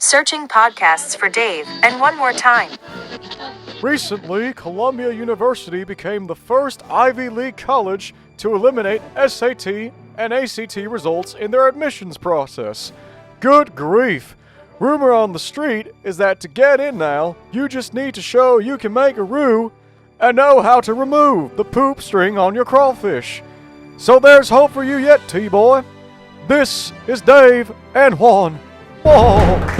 Searching podcasts for Dave, and one more time. Recently, Columbia University became the first Ivy League college to eliminate SAT and ACT results in their admissions process. Good grief! Rumor on the street is that to get in now, you just need to show you can make a roux and know how to remove the poop string on your crawfish. So there's hope for you yet, T-Boy. This is Dave and Juan. Whoa!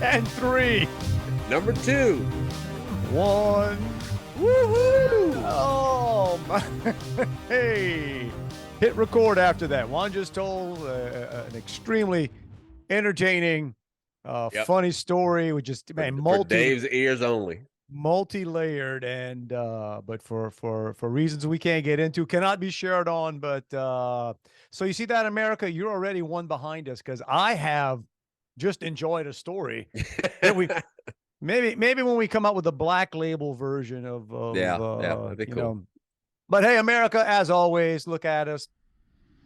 And 3. Number 2. 1. Woohoo! Oh, my. Hey. Hit record after that. Juan just told an extremely entertaining, funny story with just, man, for Dave's ears only. Multi-layered, and but for reasons we can't get into, cannot be shared on. But so you see that, America, you're already one behind us, because I have just enjoyed a story that we maybe when we come out with a black label version of that'd be cool. But hey, America, as always, look at us.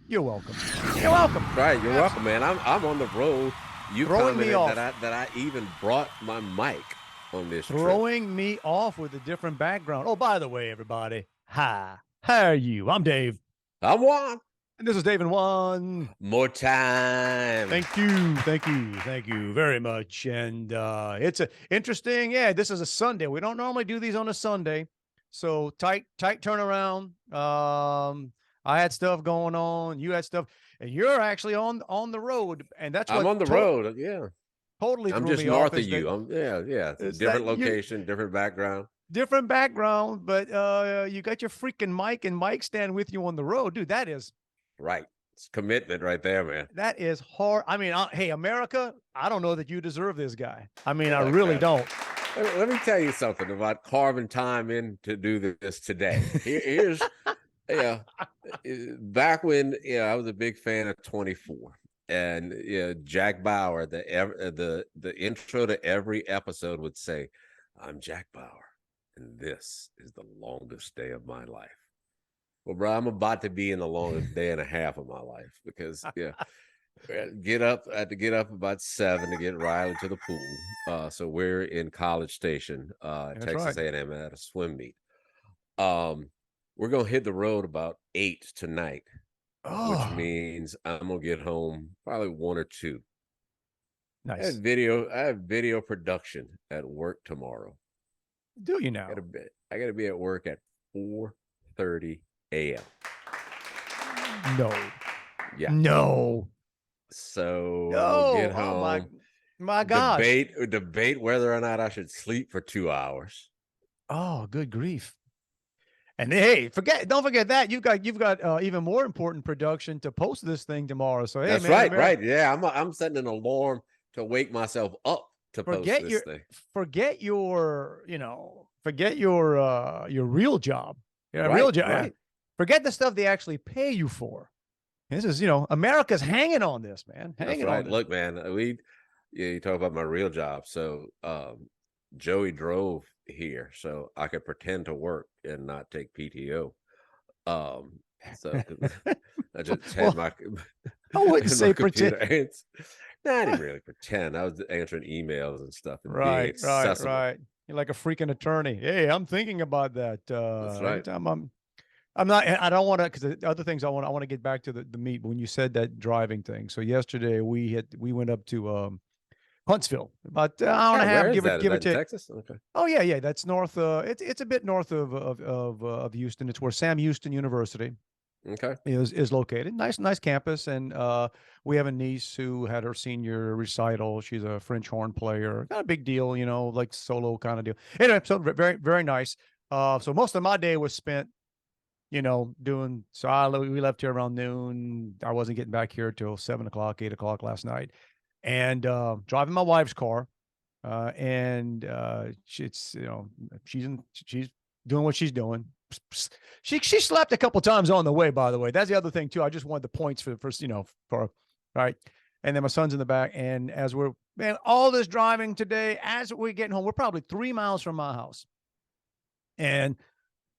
You're welcome. You're welcome. Right, you're welcome, man. I'm on the road. You throwing me off that I even brought my mic on this throwing trip. Me off with a different background. Oh, by the way, everybody, hi, how are you? I'm Dave. I'm Juan. And this is Dave and Juan. More time. Thank you very much. And it's a interesting. Yeah, this is a Sunday. We don't normally do these on a Sunday, so tight turnaround. I had stuff going on. You had stuff, and you're actually on the road. And that's what I'm on the road. Yeah, totally. I'm just north of you. Different location, different background. Different background, but you got your freaking mic and mic stand with you on the road, dude. That is. Right. It's commitment right there, man. That is hard. I mean, hey, America, I don't know that you deserve this guy. I mean, I really don't. Let me tell you something about carving time in to do this today. Here's, back when, I was a big fan of 24. And Jack Bauer, the intro to every episode would say, "I'm Jack Bauer, and this is the longest day of my life." Well, bro, I'm about to be in the longest day and a half of my life, because I had to get up about 7 to get Riley to the pool. So we're in College Station, Texas A&M, at a swim meet. We're gonna hit the road about 8 tonight, which means I'm gonna get home probably 1 or 2. Nice. I have video production at work tomorrow. Do you now? I gotta be at work at 4:30 a.m. No. Yeah. No. So we'll get home. Oh my gosh. Debate whether or not I should sleep for 2 hours. Oh, good grief. And hey, don't forget that you've got even more important production to post this thing tomorrow. So hey, that's man, right. Yeah, I'm setting an alarm to wake myself up to post this thing. Forget your real job. Real job. Right. Forget the stuff they actually pay you for. This is, America's hanging on this, man. Hanging on. Look, man, you talk about my real job. So Joey drove here so I could pretend to work and not take PTO. So I just had I wouldn't say pretend. I didn't really pretend. I was answering emails and stuff. And right. You're like a freaking attorney. Hey, I'm thinking about that. That's right. Every time I'm not. I don't want to, because the other things I want to get back to the meet. But when you said that driving thing, so yesterday we went up to Huntsville, about an hour and a half, give or take. Texas? Okay. Oh yeah, that's north. It's a bit north of Houston. It's where Sam Houston University is located. Nice campus, and we have a niece who had her senior recital. She's a French horn player. Not a big deal, like solo kind of deal. Anyway, so very very nice. So most of my day was spent we left here around noon. I wasn't getting back here till 7 o'clock, 8 o'clock last night, and driving my wife's car. And she's doing what she's doing, she slept a couple times on the way, by the way. That's the other thing too. I just wanted the points for right. And then my son's in the back. And as all this driving today, as we're getting home, we're probably 3 miles from my house. And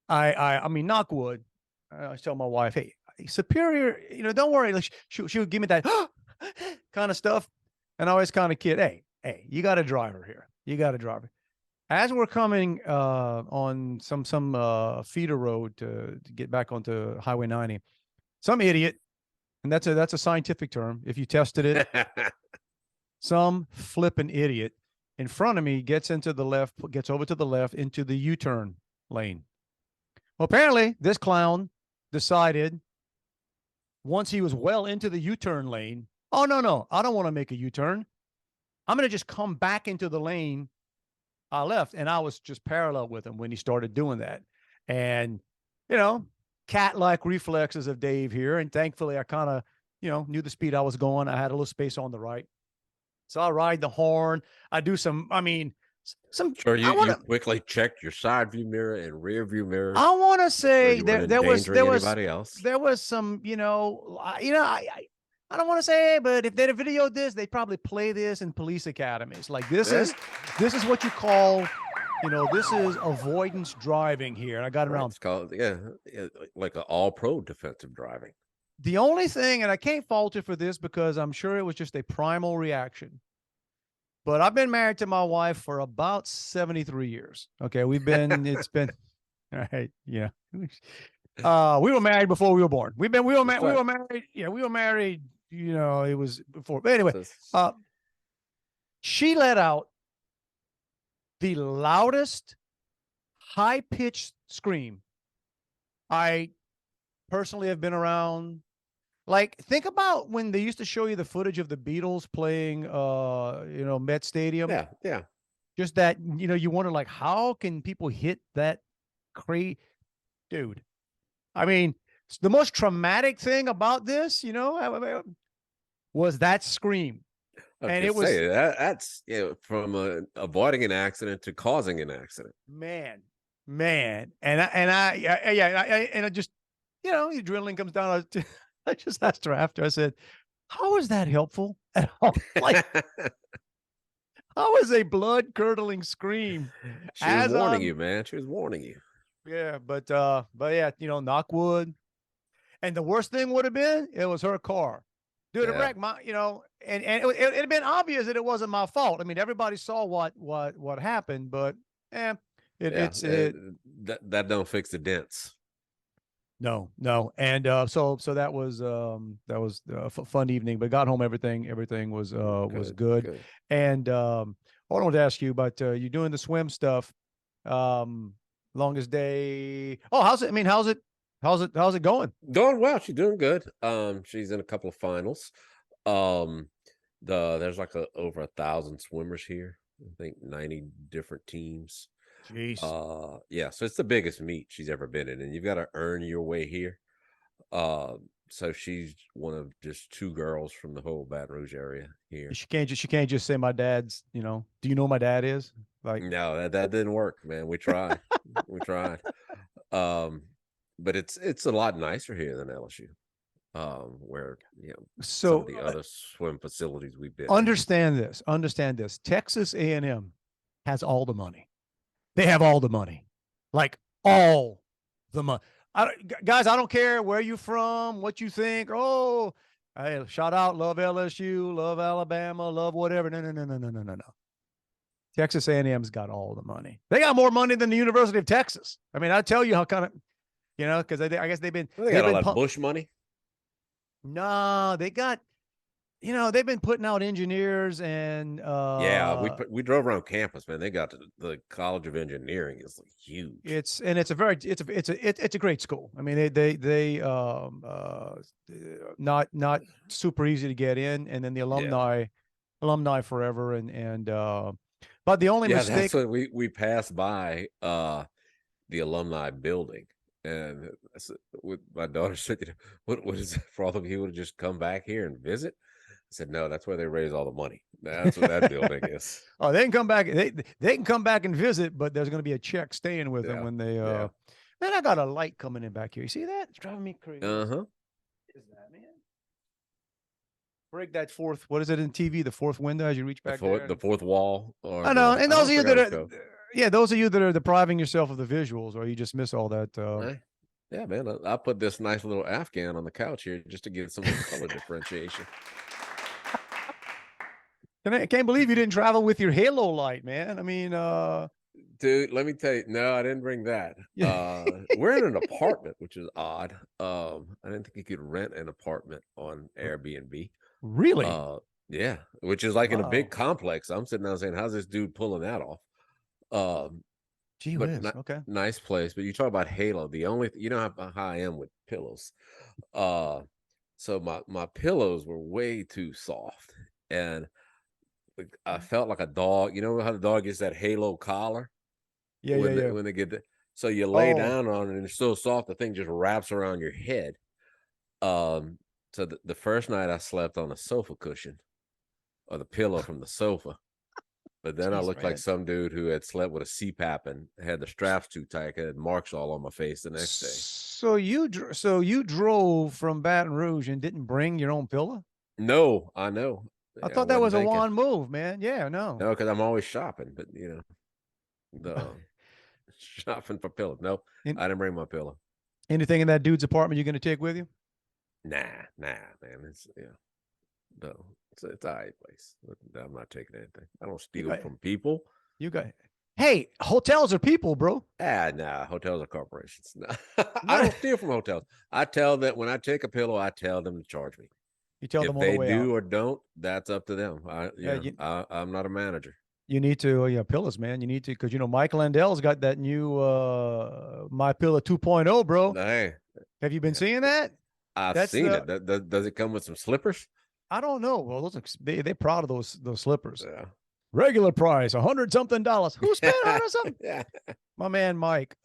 I mean, knock wood. I tell my wife, hey, Superior, don't worry. Like she would give me that kind of stuff. And I always kind of kid, hey, you got a driver here. You got a driver. As we're coming on some feeder road to get back onto Highway 90, some idiot, and that's a scientific term. If you tested it, some flipping idiot in front of me gets over to the left into the U-turn lane. Well, apparently this clown decided once he was well into the U-turn lane, oh, no, I don't want to make a U-turn. I'm going to just come back into the lane I left. And I was just parallel with him when he started doing that. And, cat-like reflexes of Dave here. And thankfully I kind of, knew the speed I was going. I had a little space on the right. So I ride the horn. I do Sure, you quickly checked your side view mirror and rear view mirror. I want to say there was anybody else. There was some, I don't want to say, but if they'd have videoed this, they'd probably play this in police academies. Like this is what you call, this is avoidance driving here. I got it around. It's called like an all-pro defensive driving. The only thing, and I can't fault it for this because I'm sure it was just a primal reaction. But I've been married to my wife for about 73 years. Okay, it's been, all right, yeah. We were married before we were born. We were married. Yeah, we were married. It was before. But anyway, she let out the loudest, high-pitched scream I personally have been around. Like, think about when they used to show you the footage of the Beatles playing, Met Stadium. Yeah. Just that, you wonder, like, how can people hit that crazy, dude? I mean, the most traumatic thing about this, was that scream. And it was that's from avoiding an accident to causing an accident. Man, and I just, the adrenaline comes down. I just asked her after. I said, "How is that helpful at all? Like, how is a blood-curdling scream?" She was warning you, man. She was warning you. Yeah, but yeah, knock wood. And the worst thing would have been it was her car, dude. It wrecked my, and it'd have been obvious that it wasn't my fault. I mean, everybody saw what happened, but that don't fix the dents. No. And so that was a fun evening, but got home, everything was good. And I wanted to ask you about you doing the swim stuff. Longest day. Oh, how's it? I mean, how's it going? Going well. She's doing good. She's in a couple of finals. There's like over 1,000 swimmers here. I think 90 different teams. Jeez. Yeah, so it's the biggest meet she's ever been in, and you've got to earn your way here. So she's one of just 2 girls from the whole Baton Rouge area here. She can't just say my dad's, do you know who my dad is? Like, no, that didn't work, man. We tried. We tried. But it's a lot nicer here than LSU. Where some of the other swim facilities we've been. Understand this. Texas A&M has all the money. They have all the money, like all the money. Guys, I don't care where you're from, what you think. Oh, hey, shout out, love LSU, love Alabama, love whatever. No. Texas A&M's got all the money. They got more money than the University of Texas. I mean, I tell you how kind of, because I guess they've been. They got a lot of Bush money. No, they got. They've been putting out engineers and we drove around campus, man. They got the College of Engineering is huge. It's a great school. I mean, they not super easy to get in, and then the alumni forever, and but the only mistake. That's what we passed by the alumni building, and with my daughter said, "What is it for all of you to just come back here and visit?" I said, no, that's where they raise all the money. That's what that building is. Oh, they can come back. They can come back and visit, but there's going to be a check staying with them when they. Man, I got a light coming in back here. You see that? It's driving me crazy. Uh-huh. What is that, man? Break that fourth. What is it in TV? The fourth window as you reach back there. The fourth wall. Or I know. And those of you that are, yeah, those of you that are depriving yourself of the visuals, or you just miss all that. Yeah, man. I put this nice little Afghan on the couch here just to get some color differentiation. And I can't believe you didn't travel with your halo light, man. I mean, dude, let me tell you. No, I didn't bring that. We're in an apartment, which is odd. I didn't think you could rent an apartment on Airbnb. Really? Yeah, which is like in a big complex. I'm sitting down saying, "How's this dude pulling that off?" Gee whiz. Okay. Nice place. But you talk about halo. The only you know how I am with pillows. So my pillows were way too soft, and I felt like a dog. You know how the dog gets that halo collar? Yeah, when they get so you lay down on it and it's so soft the thing just wraps around your head. So the first night I slept on a sofa cushion or the pillow from the sofa. But then I looked like some dude who had slept with a CPAP and had the straps too tight. I had marks all on my face the next day. So you drove from Baton Rouge and didn't bring your own pillow? No, I know. I thought that was a Juan move, man. Yeah, no. No, because I'm always shopping, but the shopping for pillows. Nope, I didn't bring my pillow. Anything in that dude's apartment you're going to take with you? Nah, man. It's no, it's an all right place. I'm not taking anything. I don't steal from people. Hey, hotels are people, bro. Nah, hotels are corporations. No. I don't steal from hotels. I tell that when I take a pillow, I tell them to charge me. You tell them if on the they way do out. or don't, that's up to them. I'm not a manager. You need to, pillows, man. You need to, because Mike Landell's got that new My Pillow 2.0, bro. Hey, have you been seeing that? I've seen it. Does it come with some slippers? I don't know. Well, those they're proud of those slippers. Yeah. Regular price, $100-something. Who spent $100-something? Yeah. My man, Mike.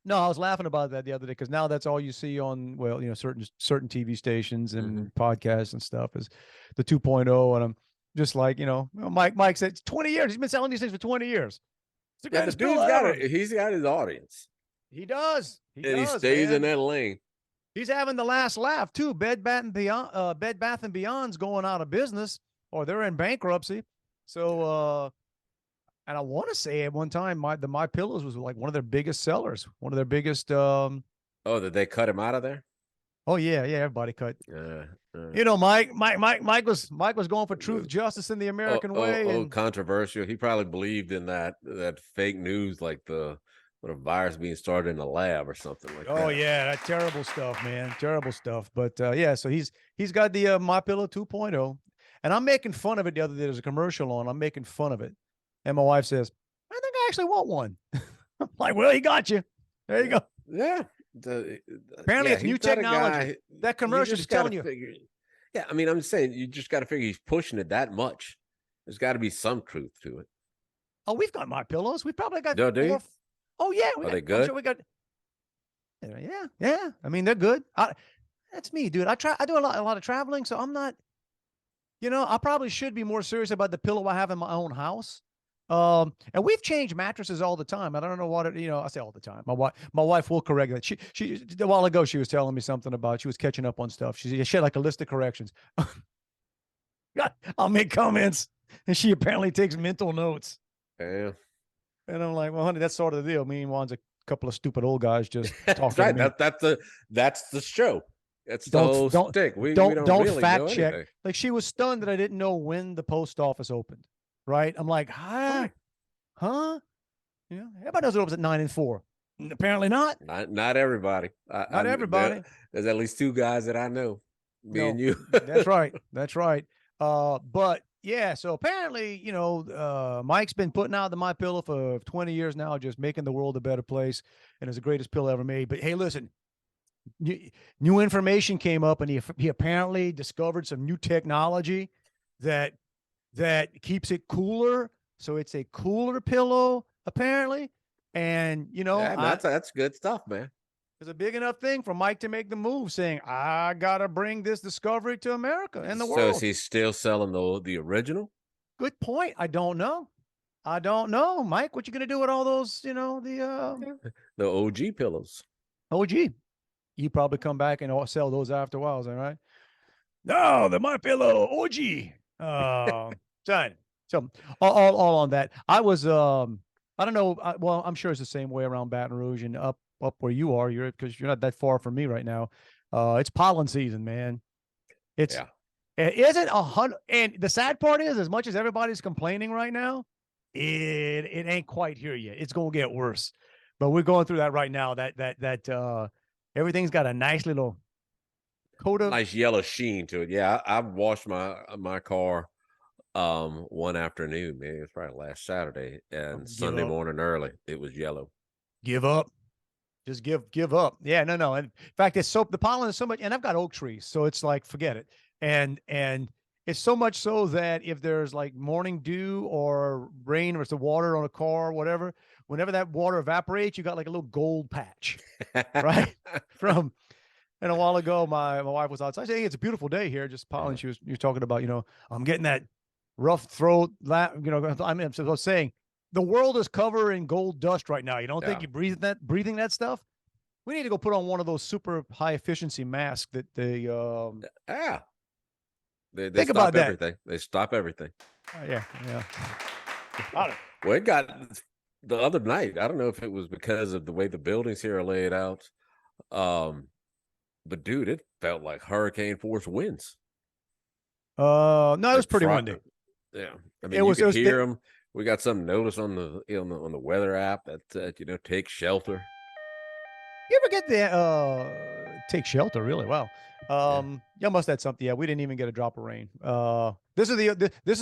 No, I was laughing about that the other day because now that's all you see on, certain TV stations and podcasts and stuff is the 2.0. And I'm just like, Mike said it's 20 years. He's been selling these things for 20 years. The dude's he's got his audience. He does. He stays in that lane. He's having the last laugh too. Bed Bath and Beyond's going out of business or they're in bankruptcy. So, and I want to say at one time, My Pillows was like one of their biggest sellers, one of their biggest. Did they cut him out of there? Oh yeah, everybody cut. Mike was going for truth, justice, in the American way. Controversial. He probably believed in that fake news, like the virus being started in a lab or something like that. Oh yeah, that terrible stuff, man, terrible stuff. But so he's got the My Pillow 2.0, and I'm making fun of it the other day. There's a commercial on. I'm making fun of it. And my wife says, I think I actually want one. I'm like, well, he got you. There you go. Yeah. Apparently it's new technology. That commercial is telling you. Yeah, I mean, I'm just saying, you just got to figure he's pushing it that much. There's got to be some truth to it. Oh, we've got My Pillows. We probably got. Do you? Oh, yeah. Are they good? I'm sure we got. Yeah. I mean, they're good. That's me, dude. I do a lot of traveling, so I'm not. I probably should be more serious about the pillow I have in my own house. And we've changed mattresses all the time. I don't know what I say all the time. My wife will correct that. She a while ago, she was telling me something about, she was catching up on stuff. She had like a list of corrections. I'll make comments and she apparently takes mental notes. Yeah. And I'm like, well, honey, that's sort of the deal. Me and Juan's a couple of stupid old guys just talking. That's right. That's the show. That's the whole stick. We don't really fact check. Anything. Like, she was stunned that I didn't know when the post office opened. Right? I'm like, huh? Everybody knows it opens at 9 and 4. Apparently not. Not everybody. Not everybody. There's at least 2 guys that I know. Me and you. That's right. But yeah, so apparently, Mike's been putting out the My Pillow for 20 years now, just making the world a better place, and it's the greatest pillow ever made. But hey, listen, new information came up, and he apparently discovered some new technology that keeps it cooler. So it's a cooler pillow, apparently. And, that's good stuff, man. It's a big enough thing for Mike to make the move, saying, I got to bring this discovery to America and the world. So is he still selling the original? Good point. I don't know. I don't know, Mike. What you gonna do with all those? The OG pillows. OG. You probably come back and sell those after a while, is that right? No, they're my pillow, OG. Son. So all on that. I was I don't know. Well, I'm sure it's the same way around Baton Rouge and up where you are. Because you're not that far from me right now. It's pollen season, man. It isn't 100. And the sad part is, as much as everybody's complaining right now, it ain't quite here yet. It's gonna get worse. But we're going through that right now. That everything's got a nice little coat of nice yellow sheen to it. Yeah, I washed my car one afternoon, man. It was probably last Saturday, and Sunday morning early it was yellow. Give up. Just give up. Yeah, no. And in fact, the pollen is so much, and I've got oak trees, so it's like, forget it. And it's so much so that if there's like morning dew or rain or it's the water on a car or whatever, whenever that water evaporates, you got like a little gold patch, right? And a while ago, my wife was outside saying, it's a beautiful day here, just pollen. She was talking about, I'm getting that rough throat. I was saying, the world is covered in gold dust right now. You don't think you're breathing that stuff? We need to go put on one of those super high efficiency masks that they They stop everything. They stop everything. Yeah. Well, it got the other night. I don't know if it was because of the way the buildings here are laid out. But dude, it felt like hurricane force winds. No, it was pretty windy. Yeah, I mean, you could hear them. We got some notice on the weather app that take shelter. You ever get the take shelter? Really? Wow. Y'all must have had something. Yeah, we didn't even get a drop of rain. This is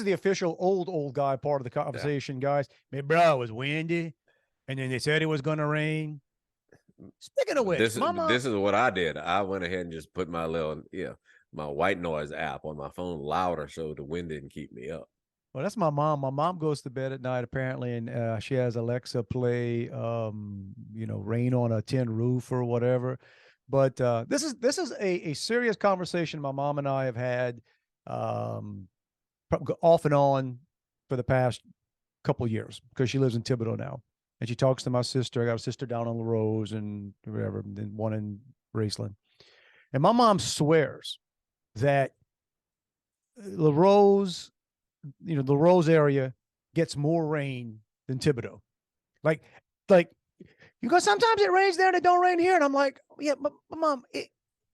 the official old guy part of the conversation, guys. Hey, bro, it was windy, and then they said it was going to rain. Speaking of which, this is what I did. I went ahead and just put my little my white noise app on my phone louder so the wind didn't keep me up. Well, that's my mom. My mom goes to bed at night apparently, and she has Alexa play, Rain on a Tin Roof or whatever. But this is a serious conversation my mom and I have had off and on for the past couple years, because she lives in Thibodaux now, and she talks to my sister. I got a sister down on LaRose and whatever, and then one in Raceland. And my mom swears that LaRose, the Rose area gets more rain than Thibodaux. Like, sometimes it rains there and it don't rain here. And I'm like, yeah, but Mom,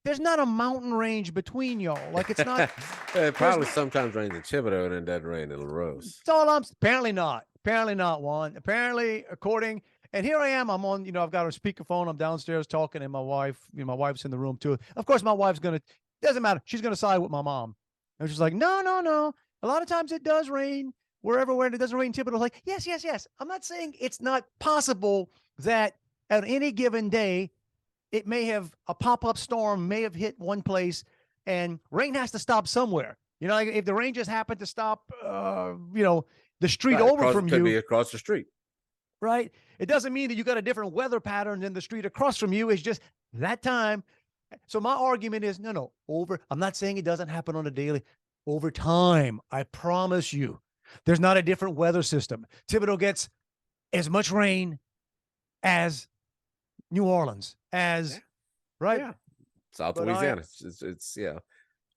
there's not a mountain range between y'all. Like, it's not. It probably sometimes rains in Thibodaux and it doesn't rain in LaRose. That's all apparently not, Juan. Apparently, and here I am, I'm on, I've got a speakerphone. I'm downstairs talking, and my wife's in the room too. Of course, my wife's doesn't matter. She's going to side with my mom. And she's like, no. A lot of times it does rain where it doesn't rain. Thibodaux, like, yes. I'm not saying it's not possible that at any given day, it may have a pop-up storm may have hit one place, and rain has to stop somewhere. Like if the rain just happened to stop, the street from you. Could be across the street. Right. It doesn't mean that you got a different weather pattern than the street across from you. It's just that time. So my argument is, no, I'm not saying it doesn't happen on a daily. Over time, I promise you, there's not a different weather system. Thibodaux gets as much rain as New Orleans, right? Yeah. South Louisiana. It's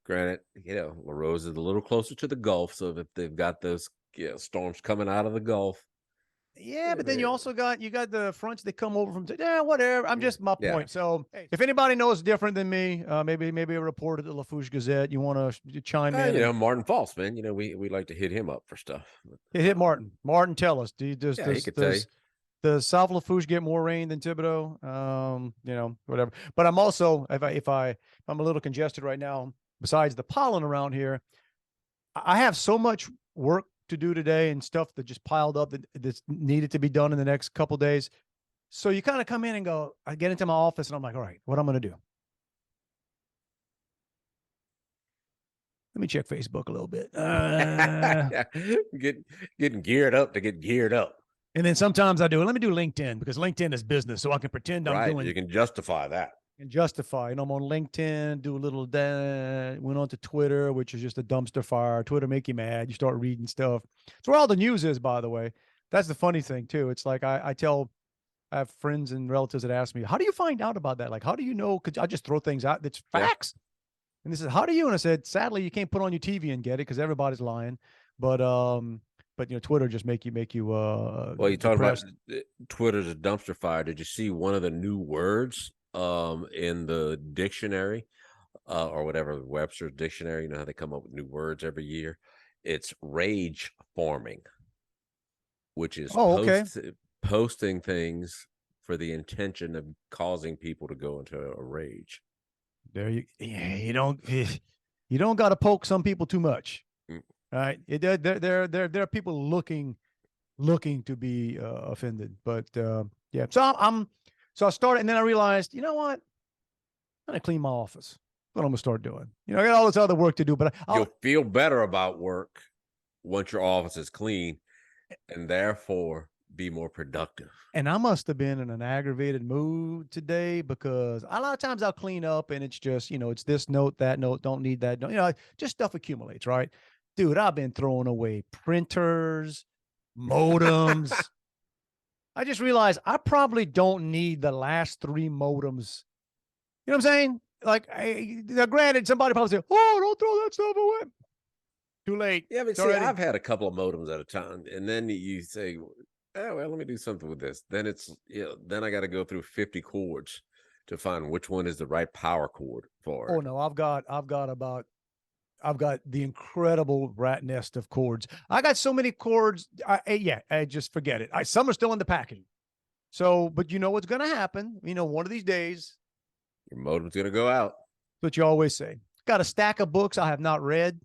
Granted, LaRose is a little closer to the Gulf, so if they've got those storms coming out of the Gulf. Yeah, but then you also got the fronts that come over from whatever. I'm just my point. So if anybody knows different than me, maybe a reporter at the Lafourche Gazette, you want to chime in. Martin False, man. We like to hit him up for stuff. Hit Martin. Martin, tell us. Does South Lafourche get more rain than Thibodaux? Whatever. But I'm also, if I'm a little congested right now, besides the pollen around here, I have so much work to do today and stuff that just piled up that's needed to be done in the next couple of days. So you kind of come in and go, I get into my office and I'm like, all right, what I'm going to do? Let me check Facebook a little bit. Getting geared up to get geared up. And then sometimes I do it. Let me do LinkedIn, because LinkedIn is business. So I can pretend I'm doing. You can justify that. And justify. I'm on LinkedIn, do a little, went on to Twitter, which is just a dumpster fire. Twitter make you mad. You start reading stuff. It's where all the news is, by the way. That's the funny thing too. It's like I have friends and relatives that ask me, how do you find out about that? Like, how do you know? Because I just throw things out. That's facts. Yeah. And they said, how do you? And I said, sadly, you can't put on your TV and get it because everybody's lying. But Twitter just make you well, you talking about Twitter's a dumpster fire. Did you see one of the new words in the dictionary or whatever, Webster's dictionary? You know how they come up with new words every year? It's rage farming, which is posting things for the intention of causing people to go into a rage. You don't got to poke some people too much. All right, there are people looking to be offended, but yeah. So I started, and then I realized, you know what? I'm gonna clean my office. What I'm gonna start doing. I got all this other work to do, but you'll feel better about work once your office is clean, and therefore be more productive. And I must have been in an aggravated mood today because a lot of times I'll clean up and it's just, it's this note, that note, don't need that note, just stuff accumulates, right? Dude, I've been throwing away printers, modems. I just realized I probably don't need the last 3 modems. You know what I'm saying? Like, granted, somebody probably say, "Oh, don't throw that stuff away." Too late. Yeah, but see, I've had a couple of modems at a time, and then you say, "Oh, well, let me do something with this." Then then I got to go through 50 cords to find which one is the right power cord for. Oh no, I've got the incredible rat nest of cords. I got so many cords. I just forget it. Some are still in the packaging. So, but you know what's going to happen? One of these days, your modem's going to go out. But you always say, got a stack of books I have not read.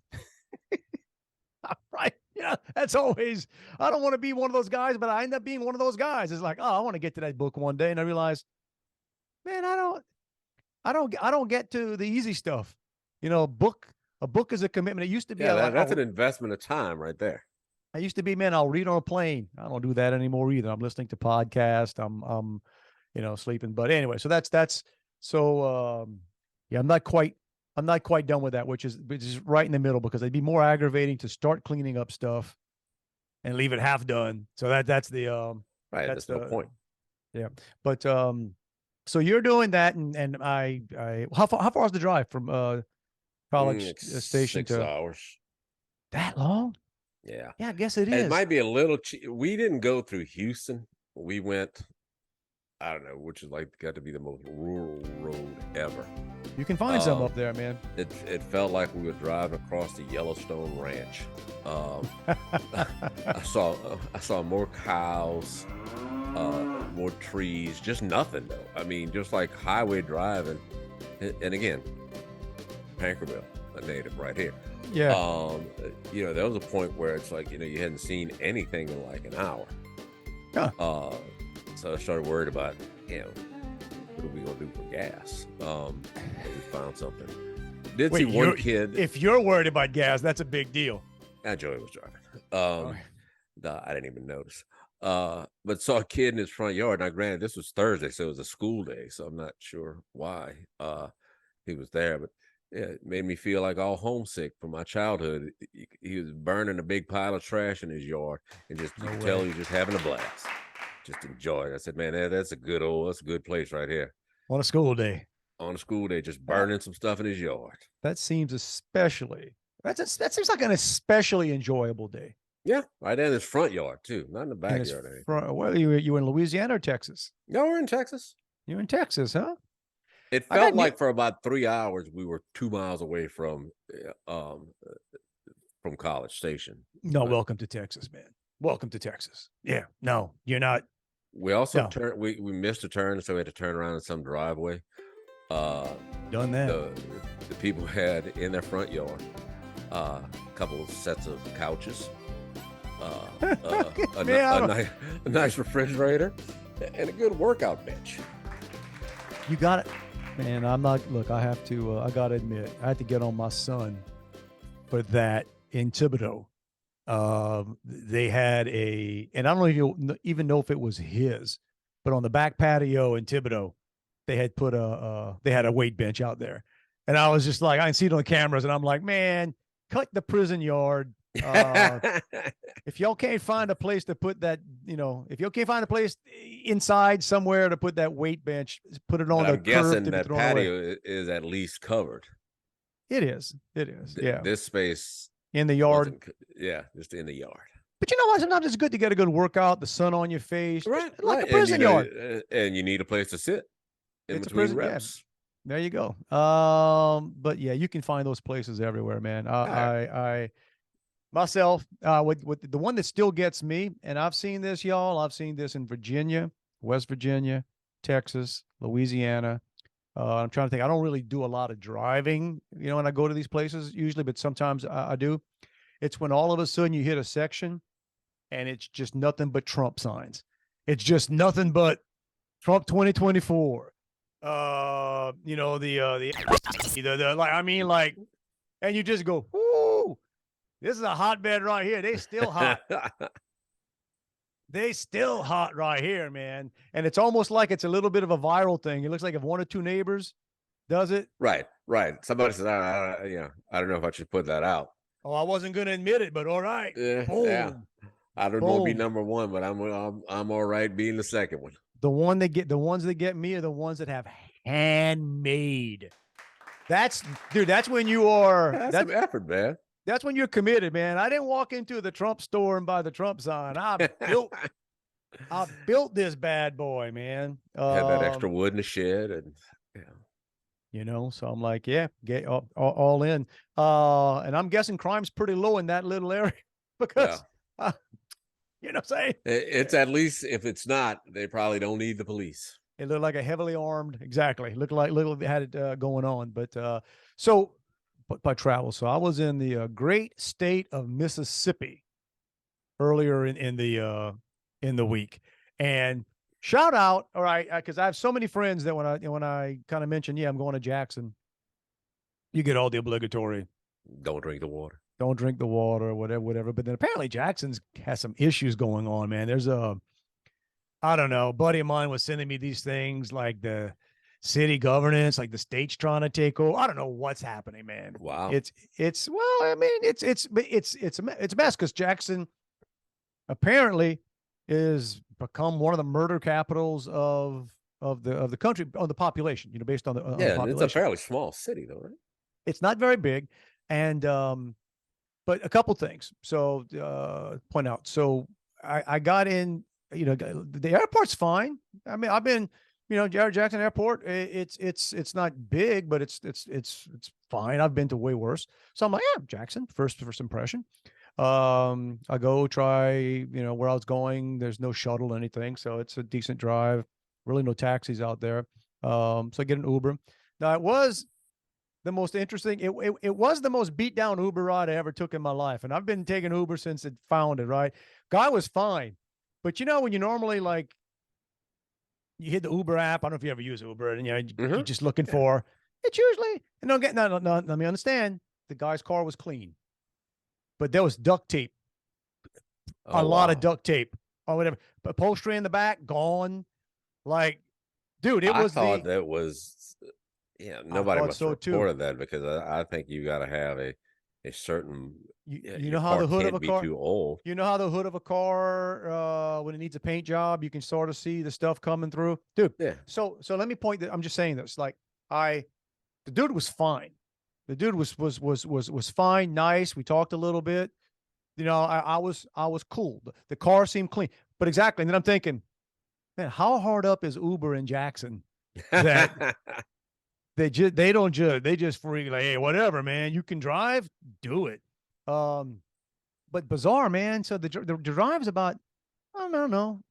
Right. Yeah. That's always, I don't want to be one of those guys, but I end up being one of those guys. It's like, oh, I want to get to that book one day. And I realize, man, I don't get to the easy stuff. A book is a commitment. It used to be. Yeah, that's an investment of time right there. I used to be, man, I'll read on a plane. I don't do that anymore either. I'm listening to podcasts. I'm sleeping. But anyway, so that's so, yeah, I'm not quite done with that, which is right in the middle, because it'd be more aggravating to start cleaning up stuff and leave it half done. So that's the, right. That's the point. Yeah. But, so you're doing that. And how far is the drive from, College Station 6 hours? That long? Yeah. Yeah, I guess it is. It might be a little we didn't go through Houston. We went, I don't know, which is got to be the most rural road ever. You can find some up there, man. It felt like we were driving across the Yellowstone Ranch. I saw more cows, more trees, just nothing though. I mean, just like highway driving. And again, Pankerville, a native right here. Yeah. There was a point where it's like, you hadn't seen anything in like an hour. Huh. So I started worried about, what are we gonna do for gas? We found something. Did see one kid. If you're worried about gas, that's a big deal. Joey was driving. I didn't even notice. But saw a kid in his front yard. Now, granted, this was Thursday, so it was a school day, so I'm not sure why he was there, but yeah, it made me feel like all homesick from my childhood. He was burning a big pile of trash in his yard, and just tell you just having a blast, just enjoy it. I said, man, that's a good place right here. On a school day, just burning some stuff in his yard. That seems that seems like an especially enjoyable day. Yeah, right there in his front yard too, not in the backyard. Well, you in Louisiana or Texas? No, we're in Texas. You're in Texas, huh? It felt like for about 3 hours we were 2 miles away from College Station. No, welcome to Texas, man. Welcome to Texas. Yeah, no, you're not. We also we missed a turn, so we had to turn around in some driveway. Done that. The people had in their front yard a couple of sets of couches, a nice refrigerator, and a good workout bench. You got it. Man, I have to, I got to admit, I had to get on my son for that in Thibodaux. They had and I don't even know if it was his, but on the back patio in Thibodaux, they had put they had a weight bench out there. And I was just like, I can see it on the cameras and I'm like, man, cut the prison yard If y'all can't find a place to put that, if you can't find a place inside somewhere to put that weight bench, put it on the curb to be that thrown away. patio is at least covered. It is. It is. Yeah. This space in the yard. Just in the yard. But you know what? Sometimes it's good to get a good workout, the sun on your face, right? Like a prison yard. And you need a place to sit in between reps. Yeah. There you go. But yeah, you can find those places everywhere, man. I myself, with the one that still gets me, and I've seen this, y'all. I've seen this in Virginia, West Virginia, Texas, Louisiana. I'm trying to think. I don't really do a lot of driving, when I go to these places usually, but sometimes I do. It's when all of a sudden you hit a section and it's just nothing but Trump signs. It's just nothing but Trump 2024. And you just go, ooh, this is a hotbed right here. They still hot. They still hot right here, man. And it's almost like it's a little bit of a viral thing. It looks like if one or two neighbors does it. Right. Somebody says, I don't know if I should put that out. Oh, I wasn't going to admit it, but all right. Yeah. I don't want to be number one, but I'm all right being the second one. The ones that get me are the ones that have handmade. That's when you are. That's some effort, man. That's when you're committed, man. I didn't walk into the Trump store and buy the Trump sign. I built this bad boy, man. Had that extra wood in the shed, and so I'm like, yeah, get all in. And I'm guessing crime's pretty low in that little area because, what I'm saying? It's at least, if it's not, they probably don't need the police. It looked like a heavily armed, exactly. Looked like had it going on. But by travel. So I was in the great state of Mississippi earlier in the week, and shout out, all right, because I have so many friends that when I kind of mention, I'm going to Jackson, you get all the obligatory, don't drink the water, whatever. But then apparently Jackson's has some issues going on, man. There's I don't know, a buddy of mine was sending me these things like the city governance, like the state's trying to take over. I don't know what's happening, man. Wow. It's a mess because Jackson apparently is become one of the murder capitals of the country, on the population, based on the population. It's a fairly small city though, right? It's not very big. And but a couple things. So point out. So I got in, the airport's fine. I mean, I've been, Jackson Airport, it's not big, but it's fine. I've been to way worse. So I'm like, Jackson, first impression. I go try, where I was going. There's no shuttle or anything. So it's a decent drive, really no taxis out there. So I get an Uber. Now it was the most interesting. It was the most beat down Uber ride I ever took in my life. And I've been taking Uber since it founded, right? Guy was fine. But when you normally you hit the Uber app. I don't know if you ever use Uber, and you're just looking for. It's usually, and don't get no. Let me understand. The guy's car was clean, but there was duct tape, a lot of duct tape or whatever. Upholstery in the back gone. Like, dude, I thought that was. Nobody must have reported that because I think you got to have a certain. You know how the hood of a car. Too old. You know how the hood of a car, when it needs a paint job, you can sort of see the stuff coming through, dude. Yeah. So let me point that. I'm just saying this. Like the dude was fine. The dude was fine, nice. We talked a little bit. I was cool. The car seemed clean, but exactly. And then I'm thinking, man, how hard up is Uber in Jackson that they just freak like, hey, whatever, man, you can drive, do it. But bizarre, man. So the drive is about, I don't know,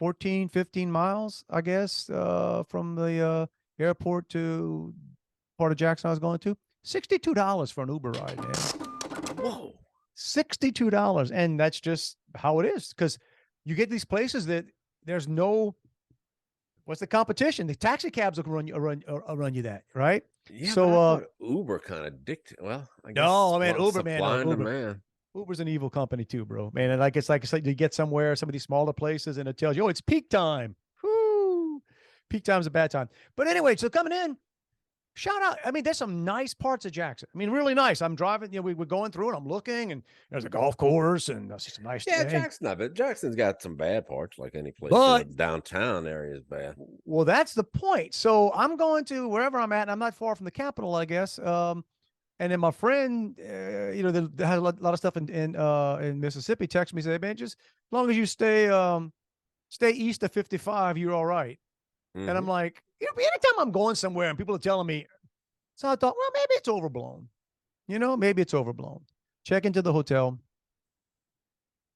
14, 15 miles, I guess, from the airport to part of Jackson I was going to. $62 for an Uber ride, man. Whoa. $62. And that's just how it is. Because you get these places that there's no, what's the competition? The taxi cabs will run you that, right? Yeah, so Uber kind of dictates. Well, I guess no, man, Uber, man. Uber's an evil company too, bro, man. And it's like you get somewhere, some of these smaller places, and it tells you, oh, it's peak time. Whoo, peak time's a bad time. But anyway, so coming in, Shout out. I mean, there's some nice parts of Jackson. I mean, really nice. I'm driving, we were going through and I'm looking and there's a golf course and I see some nice. Yeah, Jackson's got some bad parts like any place. But downtown area is bad. Well, that's the point. So I'm going to wherever I'm at, and I'm not far from the capital, I guess. And then my friend, that has a lot of stuff in Mississippi, texted me, said, man, just as long as you stay east of 55, you're all right. And I'm like, anytime I'm going somewhere and people are telling me, so I thought, well, maybe it's overblown. Maybe it's overblown. Check into the hotel.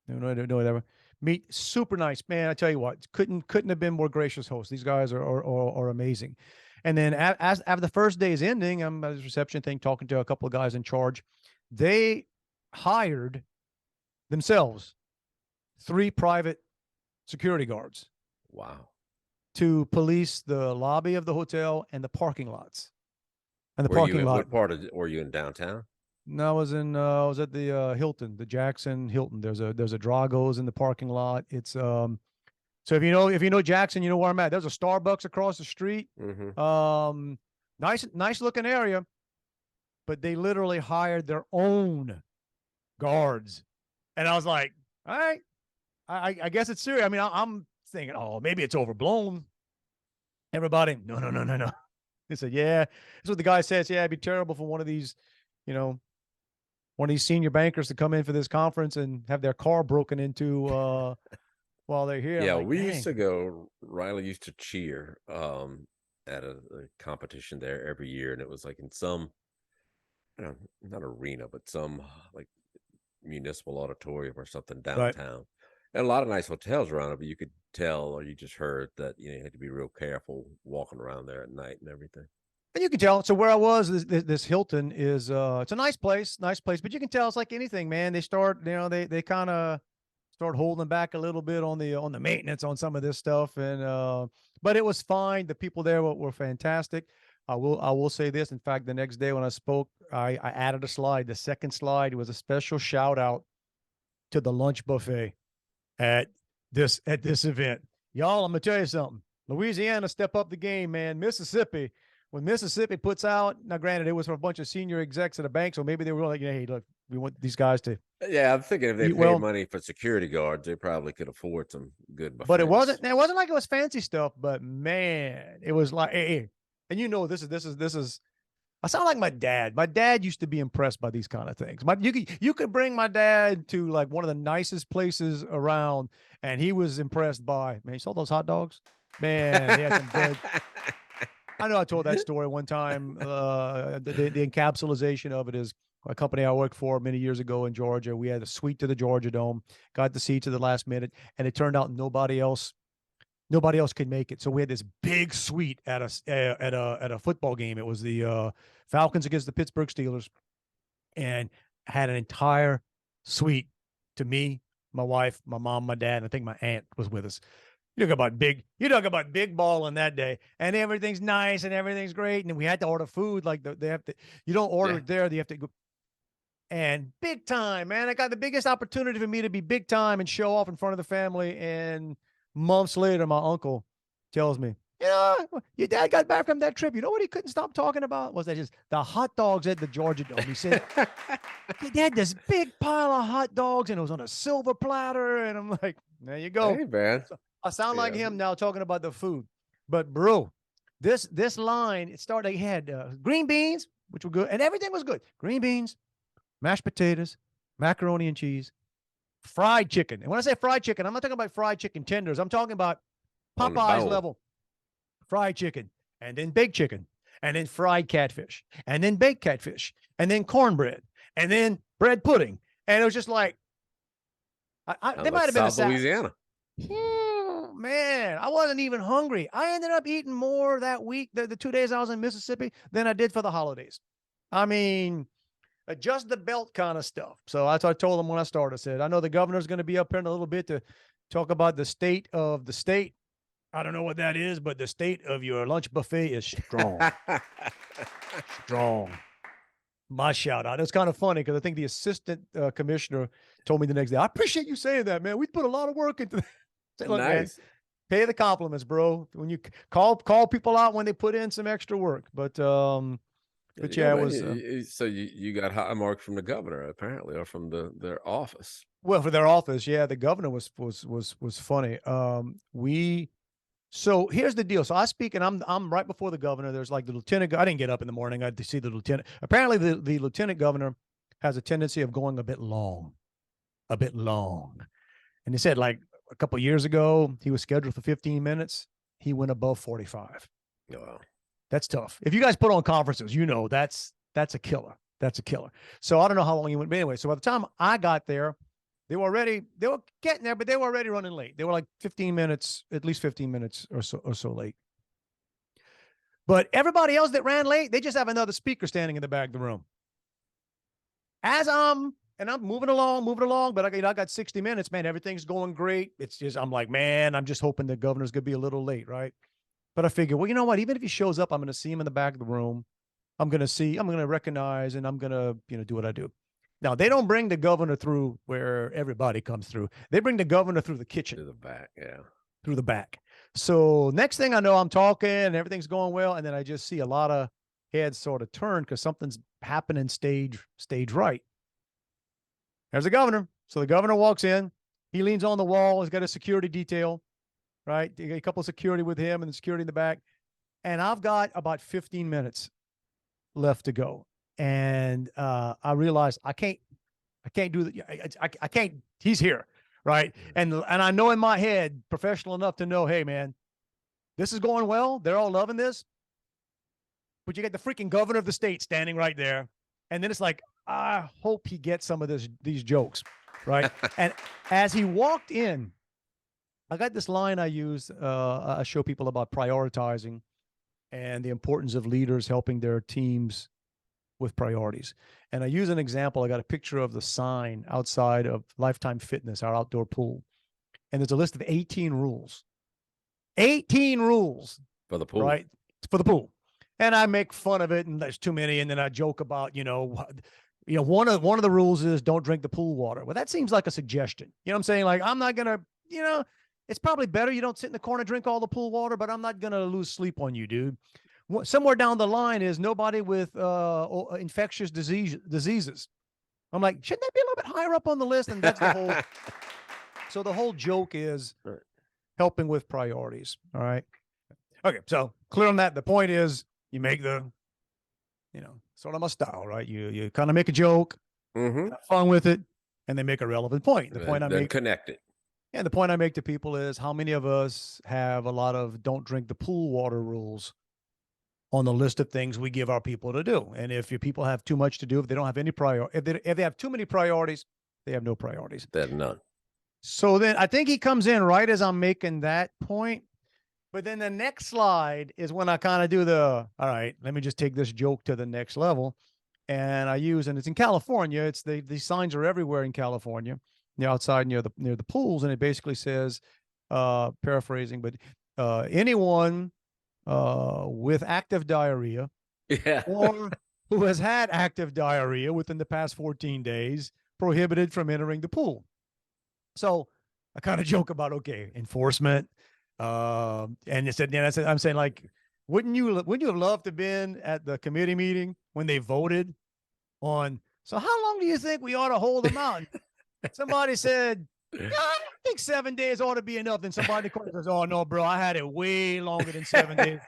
No, whatever. Meet super nice man. I tell you what, couldn't have been more gracious hosts. These guys are amazing. And then as after the first day is ending, I'm at this reception thing talking to a couple of guys in charge. They hired themselves 3 private security guards. Wow. To police the lobby of the hotel and the parking lots. And the parking lot. What part were you in downtown? No, I was at the Hilton, the Jackson Hilton. There's a Drago's in the parking lot. It's so if you know Jackson, you know where I'm at. There's a Starbucks across the street. Nice looking area, but they literally hired their own guards, and I was like, all right, I guess it's serious. I mean, I'm thinking, oh, maybe it's overblown. Everybody, no. They said, yeah. That's what the guy says. Yeah, it'd be terrible for one of these senior bankers to come in for this conference and have their car broken into while they're here. Yeah, we used to go. Riley used to cheer at a competition there every year, and it was like in some, not arena, but some like municipal auditorium or something downtown. Right. And a lot of nice hotels around it, but you could tell, or you just heard that you had to be real careful walking around there at night and everything. And you can tell. So where I was, this Hilton is it's a nice place, but you can tell it's like anything, man. They start, they kind of start holding back a little bit on the maintenance on some of this stuff, and but it was fine. The people there were fantastic. I will say this. In fact, the next day when I spoke, I added a slide. The second slide was a special shout out to the lunch buffet at this event. Y'all, I'm gonna tell you something. Louisiana step up the game, man. Mississippi, when Mississippi puts out, now granted it was for a bunch of senior execs at a bank, so maybe they were like, hey, look, we want these guys to. Yeah, I'm thinking if they paid money for security guards, they probably could afford some good buffets. But it wasn't like it was fancy stuff, but man, it was like, hey. And this is I sound like my dad. My dad used to be impressed by these kind of things. You could bring my dad to like one of the nicest places around, and he was impressed by, man, you saw those hot dogs? Man, they had some good. I know I told that story one time. The encapsulation of it is a company I worked for many years ago in Georgia. We had a suite to the Georgia Dome, got the seats at the last minute, and it turned out nobody else could make it. So we had this big suite at a football game. It was the Falcons against the Pittsburgh Steelers, and had an entire suite to me, my wife, my mom, my dad, and I think my aunt was with us. You talk about big balling that day, and everything's nice and everything's great. And we had to order food like they have to. You don't order it there; you have to go. And big time, man! I got the biggest opportunity for me to be big time and show off in front of the family. And months later, my uncle tells me, your dad got back from that trip. You know what he couldn't stop talking about? Was that just the hot dogs at the Georgia Dome? He said, they had this big pile of hot dogs, and it was on a silver platter. And I'm like, there you go. Hey, man. So I sound like him now talking about the food. But, bro, this line, it started, he had green beans, which were good, and everything was good. Green beans, mashed potatoes, macaroni and cheese, fried chicken. And when I say fried chicken, I'm not talking about fried chicken tenders. I'm talking about Popeye's level fried chicken, and then baked chicken, and then fried catfish, and then baked catfish, and then cornbread, and then bread pudding. And it was just like, they might have been South Louisiana. Man, I wasn't even hungry. I ended up eating more that week, the 2 days I was in Mississippi, than I did for the holidays. I mean, adjust the belt kind of stuff. So that's what I told them when I started. I said, I know the governor's going to be up here in a little bit to talk about the state of the state. I don't know what that is, but the state of your lunch buffet is strong. Strong. My shout out. It's kind of funny because I think the assistant commissioner told me the next day, I appreciate you saying that, man. We put a lot of work into that. Look, nice. Pay the compliments, bro. When you call people out when they put in some extra work. But yeah, it was. So you got high marks from the governor apparently, or from their office. Well, for their office, yeah, the governor was funny. So here's the deal. So I speak, and I'm right before the governor. There's like the lieutenant. I didn't get up in the morning. I had to see the lieutenant. Apparently, the lieutenant governor has a tendency of going a bit long. And they said like a couple of years ago, he was scheduled for 15 minutes. He went above 45. Wow. That's tough. If you guys put on conferences, that's a killer. That's a killer. So I don't know how long he went. But anyway, so by the time I got there, they were getting there, but they were already running late. They were like 15 minutes, at least 15 minutes or so late. But everybody else that ran late, they just have another speaker standing in the back of the room. I'm moving along, but I got 60 minutes, man. Everything's going great. It's just, I'm like, man, I'm just hoping the governor's going to be a little late, right? But I figure, well, you know what? Even if he shows up, I'm going to see him in the back of the room. I'm going to recognize, and I'm going to, do what I do. Now, they don't bring the governor through where everybody comes through. They bring the governor through the kitchen. To the back, yeah. Through the back. So next thing I know, I'm talking and everything's going well. And then I just see a lot of heads sort of turn because something's happening stage right. There's the governor. So the governor walks in. He leans on the wall. He's got a security detail, right? A couple of security with him and the security in the back. And I've got about 15 minutes left to go. And I realized I can't do that. I can't, he's here, right? And I know in my head, professional enough to know, hey, man, this is going well. They're all loving this. But you got the freaking governor of the state standing right there. And then it's like, I hope he gets some of these jokes, right? And as he walked in, I got this line I use. I show people about prioritizing and the importance of leaders helping their teams with priorities. And I use an example. I got a picture of the sign outside of Lifetime Fitness, our outdoor pool. And there's a list of 18 rules. 18 rules. For the pool. Right? For the pool. And I make fun of it, and there's too many. And then I joke about, one of the rules is don't drink the pool water. Well, that seems like a suggestion. You know what I'm saying? Like, I'm not going to, it's probably better you don't sit in the corner, drink all the pool water, but I'm not going to lose sleep on you, dude. Somewhere down the line is nobody with infectious diseases. I'm like, shouldn't that be a little bit higher up on the list? And that's the whole. So the whole joke is helping with priorities. All right. Okay. So clear on that. The point is you make the, sort of my style, right? You kind of make a joke, have fun with it, and they make a relevant point. The point I make, connect it. And the point I make to people is how many of us have a lot of don't drink the pool water rules on the list of things we give our people to do. And if your people have too much to do, if they don't have any if they have too many priorities, they have no priorities. They have none. So then I think he comes in right as I'm making that point. But then the next slide is when I kind of do all right, let me just take this joke to the next level. And and it's in California. These signs are everywhere in California, outside near the pools. And it basically says, paraphrasing, but anyone with active diarrhea, or who has had active diarrhea within the past 14 days, prohibited from entering the pool. So I kind of joke about, okay, enforcement. And I'm saying, like, wouldn't you have loved to have been at the committee meeting when they voted on, so how long do you think we ought to hold them out? Somebody said, I don't think 7 days ought to be enough. Then somebody says, oh, no, bro, I had it way longer than 7 days.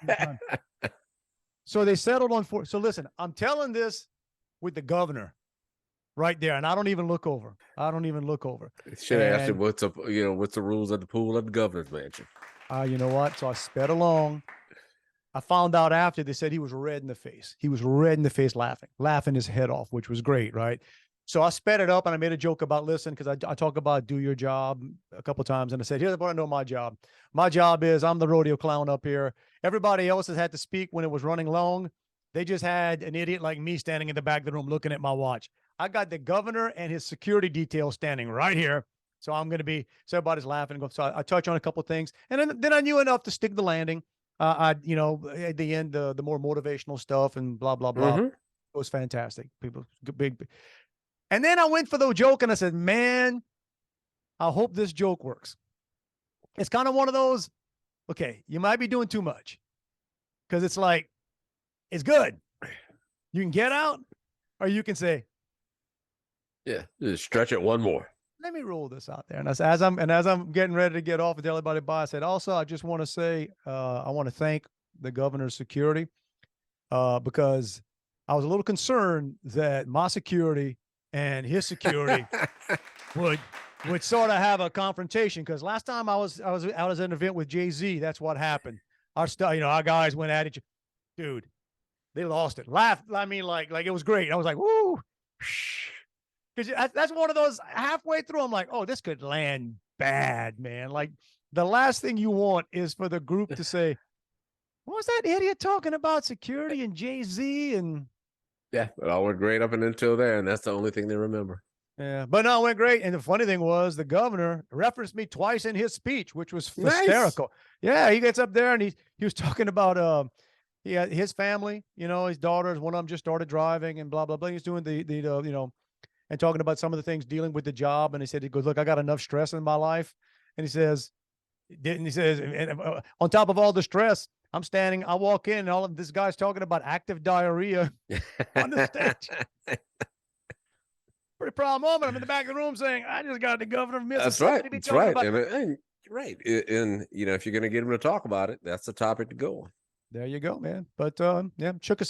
So they settled on 4. So listen, I'm telling this with the governor right there, and I don't even look over. Should have asked him what's the rules of the pool at the governor's mansion. You know what? So I sped along. I found out after they said he was red in the face. He was red in the face laughing his head off, which was great, right? So I sped it up, and I made a joke about, listen, because I talk about do your job a couple of times. And I said, here's what I know my job. My job is I'm the rodeo clown up here. Everybody else has had to speak when it was running long. They just had an idiot like me standing in the back of the room looking at my watch. I got the governor and his security detail standing right here. So I'm going to be, so everybody's laughing. So I touch on a couple of things. And then I knew enough to stick the landing. At the end, the more motivational stuff and blah, blah, blah. It was fantastic. People, big. And then I went for the joke and I said, man, I hope this joke works. It's kind of one of those, okay, you might be doing too much because it's like, it's good. You can get out, or you can say, yeah, just stretch it one more. Let me roll this out there. And as I'm getting ready to get off and tell everybody bye, I said, also, I just want to say, I want to thank the governor's security, because I was a little concerned that my security and his security would sort of have a confrontation. Because last time I was out at an event with Jay-Z, that's what happened. Our guys went at each other. Dude, they lost it. Laughed. I mean, like it was great. I was like, woo. Because that's one of those halfway through, I'm like, oh, this could land bad, man. Like, the last thing you want is for the group to say, what was that idiot talking about security and Jay-Z? And yeah, it all went great up and until there, and that's the only thing they remember. Yeah, but no, it went great. And the funny thing was, the governor referenced me twice in his speech, which was hysterical. Nice. Yeah, he gets up there and he was talking about his family, his daughters, one of them just started driving and blah blah blah. He's doing the and talking about some of the things dealing with the job. And he goes, look, I got enough stress in my life. And he says, and on top of all the stress, I walk in and all of this guy's talking about active diarrhea on the stage. Pretty proud moment. I'm in the back of the room saying, I just got the governor of Mississippi. That's right. And right. And if you're going to get him to talk about it, that's the topic to go on. There you go, man. But yeah, shook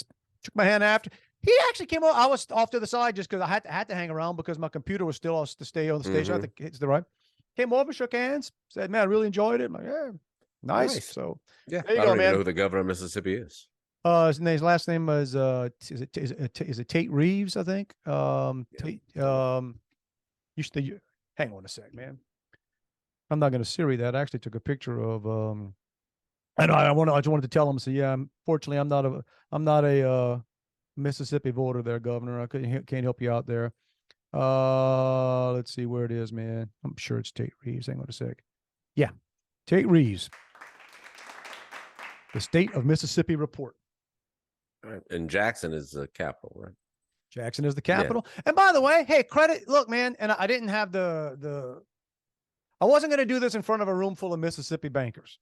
my hand after. He actually came over. I was off to the side just because I had to hang around because my computer was still to stay on the station. I think it's the right. Came over, shook hands, said, "Man, I really enjoyed it." I'm like, yeah, nice. So yeah, there you go, man. I don't even know who the governor of Mississippi is. His last name was is it Tate Reeves? I think. Tate. Hang on a sec, man. I'm not going to Siri that. I actually took a picture of. I just wanted to tell him. So yeah, unfortunately, I'm not a Mississippi voter there, Governor. I can't help you out there. Let's see where it is, man. I'm sure it's Tate Reeves. Hang on a sec. Yeah, Tate Reeves. The State of Mississippi Report. All right. And Jackson is the capital, right? Jackson is the capital. Yeah. And by the way, hey, credit. Look, man, and I didn't have I wasn't going to do this in front of a room full of Mississippi bankers.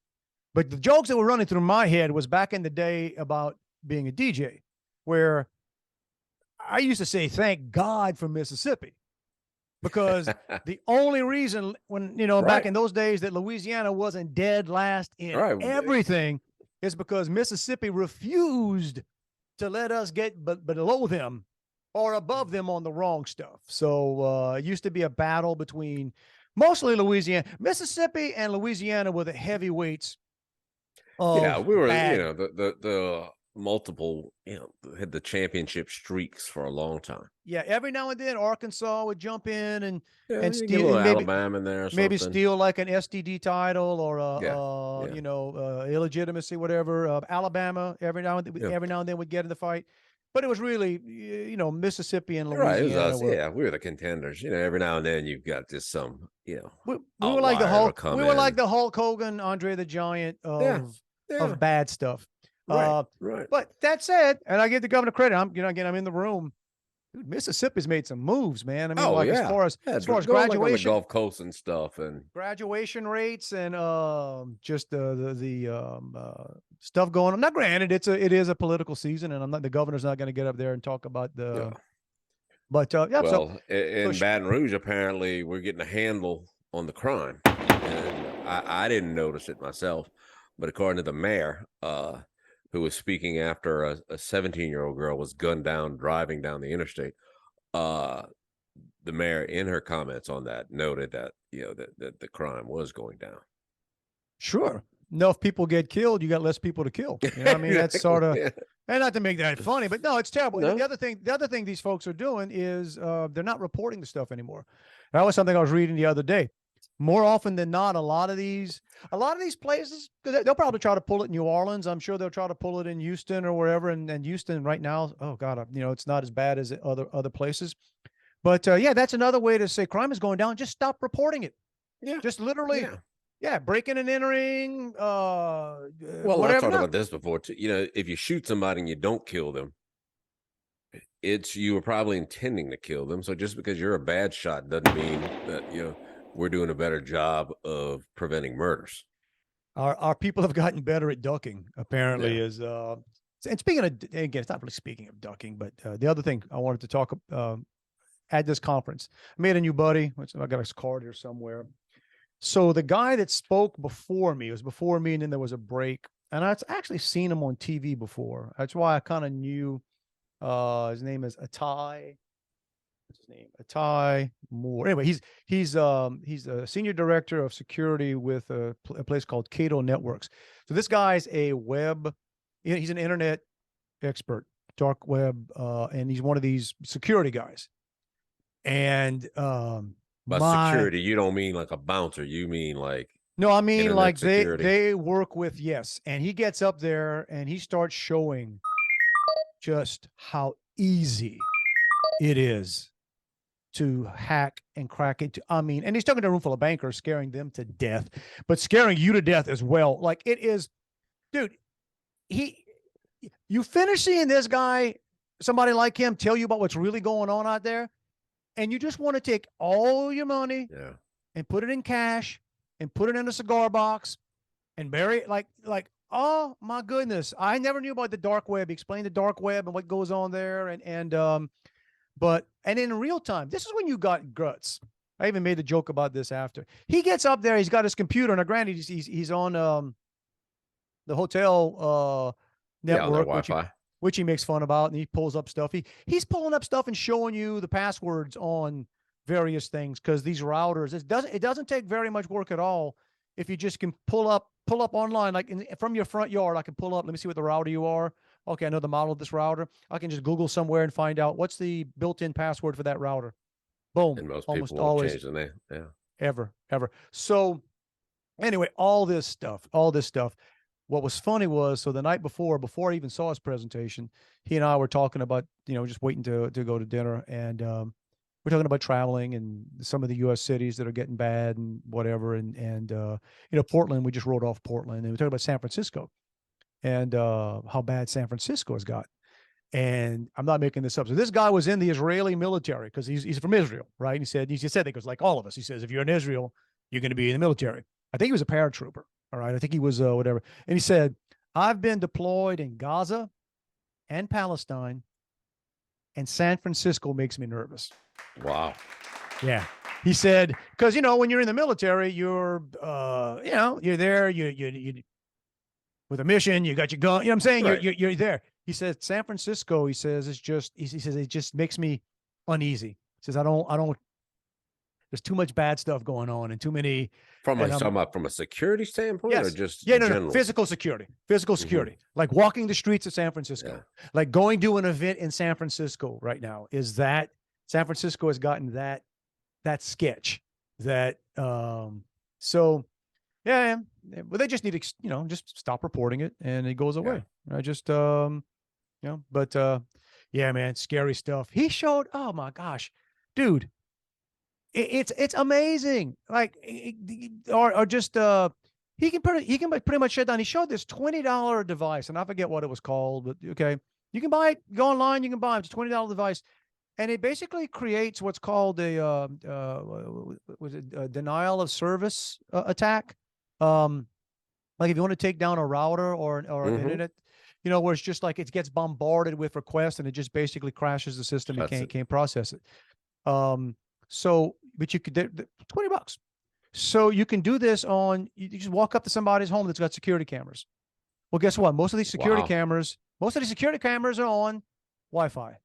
But the jokes that were running through my head was back in the day about being a DJ, where I used to say, thank God for Mississippi. Because the only reason when, back in those days that Louisiana wasn't dead last in everything is because Mississippi refused to let us get below them or above them on the wrong stuff. So it used to be a battle between mostly Louisiana. Mississippi and Louisiana were the heavyweights. Yeah, we were, the multiple, had the championship streaks for a long time. Yeah, every now and then Arkansas would jump in and steal Alabama in there, or maybe steal like an STD title or illegitimacy, whatever. Alabama every now and then would get in the fight, but it was really Mississippi and Louisiana. Right, we were the contenders. Every now and then you've got just some we were like the Hulk. We were like the Hulk Hogan, Andrea the Giant of bad stuff. Right. But that said, and I give the governor credit. I'm in the room. Dude, Mississippi's made some moves, man. I mean, as far as graduation, like on the Gulf Coast and stuff, and graduation rates, and just the stuff going on. Now, granted, it is a political season, and the governor's not going to get up there and talk about the. Yeah. But in Baton Rouge, apparently, we're getting a handle on the crime, and I didn't notice it myself, but according to the mayor, who was speaking after a 17-year-old girl was gunned down driving down the interstate. The mayor, in her comments on that, noted that that the crime was going down. Sure, enough people get killed, you got less people to kill. I mean, that's sort of, and not to make that funny, but no, it's terrible. No. The other thing these folks are doing is they're not reporting the stuff anymore. That was something I was reading the other day. More often than not, a lot of these places, they'll probably try to pull it in New Orleans. I'm sure they'll try to pull it in Houston or wherever. And Houston right now, oh God, it's not as bad as other places. But that's another way to say crime is going down. Just stop reporting it. Yeah, just literally. Yeah, breaking and entering. Well, I've talked about this before too. If you shoot somebody and you don't kill them, you were probably intending to kill them. So just because you're a bad shot doesn't mean that we're doing a better job of preventing murders. Our people have gotten better at ducking, apparently. Yeah. And speaking of, again, it's not really speaking of ducking, but the other thing I wanted to talk at this conference, I made a new buddy. I got his card here somewhere. So the guy that spoke before me, it was before me, and then there was a break. And I'd actually seen him on TV before. That's why I kind of knew. His name is Atai. What's his name? Atai Moore. Anyway, he's a senior director of security with a place called Cato Networks. So this guy's he's an internet expert, dark web, and he's one of these security guys. And by security, you don't mean like a bouncer. You mean like no, I mean like security. they work with, yes. And he gets up there and he starts showing just how easy it is to hack and crack into. I mean, and he's talking to a room full of bankers, scaring them to death, but scaring you to death as well. Like it is, dude. You finish seeing this guy, somebody like him, tell you about what's really going on out there, and you just want to take all your money and put it in cash and put it in a cigar box and bury it. Like, oh my goodness, I never knew about the dark web. He explained the dark web and what goes on there, but in real time, this is when you got guts. I even made a joke about this after. He gets up there, he's got his computer, and granted, he's on the hotel network, which he makes fun about, and he pulls up stuff. He's pulling up stuff and showing you the passwords on various things, because these routers, it doesn't take very much work at all if you just can pull up online, like from your front yard. I can pull up, let me see what the router you are. Okay, I know the model of this router. I can just Google somewhere and find out what's the built-in password for that router. Boom. And most almost people always change the name. Yeah. Ever. So anyway, all this stuff. What was funny was, so the night before I even saw his presentation, he and I were talking about, just waiting to go to dinner. And we're talking about traveling and some of the U.S. cities that are getting bad and whatever. And Portland, we just rolled off Portland. And we talked about San Francisco and how bad San Francisco has got. And I'm not making this up. So this guy was in the Israeli military, because he's from Israel, right? And he said that because, like all of us, he says, if you're in Israel, you're going to be in the military. I think he was a paratrooper. All right. I think he was whatever. And he said, I've been deployed in Gaza and Palestine, and San Francisco makes me nervous. Wow. Yeah. He said, because, when you're in the military, you're there, you with a mission, you got your gun, what I'm saying? Right. You're there. He says, San Francisco, he says, it just makes me uneasy. He says, I don't, there's too much bad stuff going on and too many. From a security standpoint, yes. or just no, physical security, like walking the streets of San Francisco, like going to an event in San Francisco right now, is that San Francisco has gotten that sketch that, so yeah, but they just need to, just stop reporting it and it goes away. I just, but yeah, man, scary stuff. He showed, oh my gosh, dude. It's amazing. Like, or just he can pretty much shut down. He showed this $20 device, and I forget what it was called, but okay, you can buy it. Go online, you can buy it. It's a $20 device, and it basically creates what's called a denial of service attack. Like if you want to take down a router or an internet, where it's just like it gets bombarded with requests, and it just basically crashes the system and can't process it. So, but you could, $20. So you can do this you just walk up to somebody's home that's got security cameras. Well, guess what? Most of these security cameras are on Wi-Fi.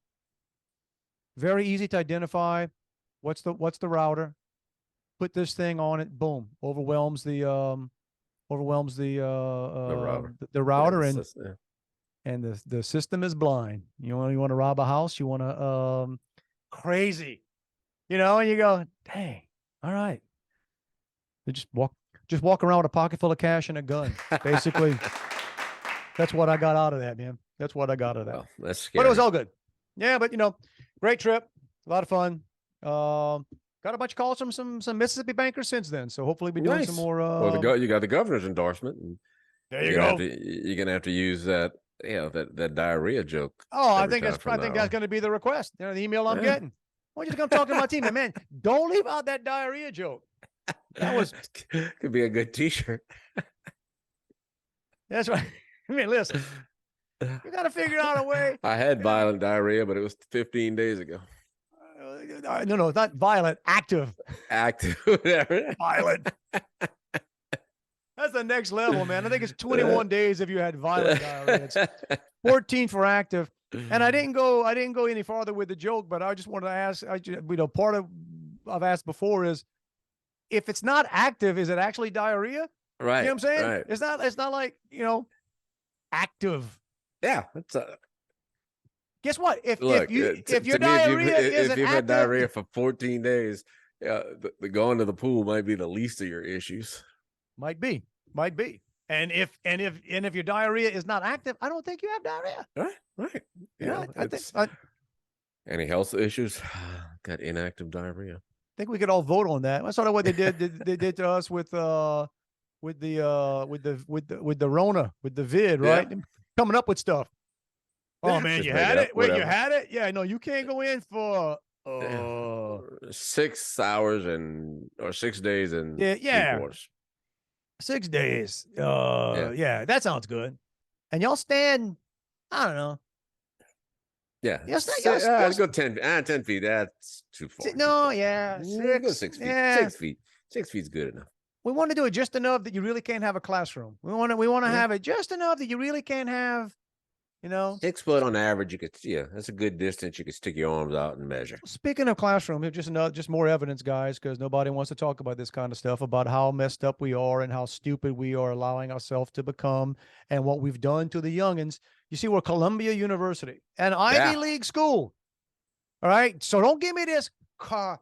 Very easy to identify. What's the router? Put this thing on it. Boom. Overwhelms the router, and the system is blind. You want to rob a house. You want to crazy. And you go, dang, all right. They just walk around with a pocket full of cash and a gun. Basically, that's what I got out of that, man. That's what I got out of that. Well, that's scary. But it was all good. Yeah, but great trip, a lot of fun. Got a bunch of calls from some Mississippi bankers since then. So hopefully we'll be doing some more. Well, you got the governor's endorsement. And there you go. You're gonna have to use that. That diarrhea joke. Oh, I think that's going to be the request. The email I'm getting. Why don't you come talk to my team? And man, don't leave out that diarrhea joke. That was could be a good T-shirt. That's right. I mean, listen, you got to figure out a way. I had violent diarrhea, but it was 15 days ago. No, it's not violent, active. Active. Violent. That's the next level, man. I think it's 21 days if you had violent diarrhea. It's 14 for active. And I didn't go any farther with the joke, but I just wanted to ask, part of I've asked before is, if it's not active, is it actually diarrhea? Right. You know what I'm saying? Right. It's not like, active. Yeah. Guess what? If your diarrhea isn't if you've active, had diarrhea for 14 days, the going to the pool might be the least of your issues. Might be. And if your diarrhea is not active, I don't think you have diarrhea. Right. I think any health issues? Got inactive diarrhea. I think we could all vote on that. That's sort of what they did. They did to us with the Rona, with the vid, right? Yeah. Coming up with stuff. Oh man, you had it. Wait, whatever. you had it? Yeah, no, you can't go in for 6 hours or 6 days and 3/4. 6 days. Yeah, that sounds good. And y'all stand, I don't know. Yeah. Yes, Let's go 10 feet. That's too far. No, yeah. Go 6 feet. Yeah. 6 feet. 6 feet's good enough. We want to do it just enough that you really can't have a classroom. We want to have it just enough that you really can't have, 6 foot on average. You could, that's a good distance. You could stick your arms out and measure. Speaking of classroom, just more evidence, guys, because nobody wants to talk about this kind of stuff, about how messed up we are and how stupid we are allowing ourselves to become and what we've done to the youngins. You see, we're Columbia University, an Ivy League school. All right. So don't give me this crap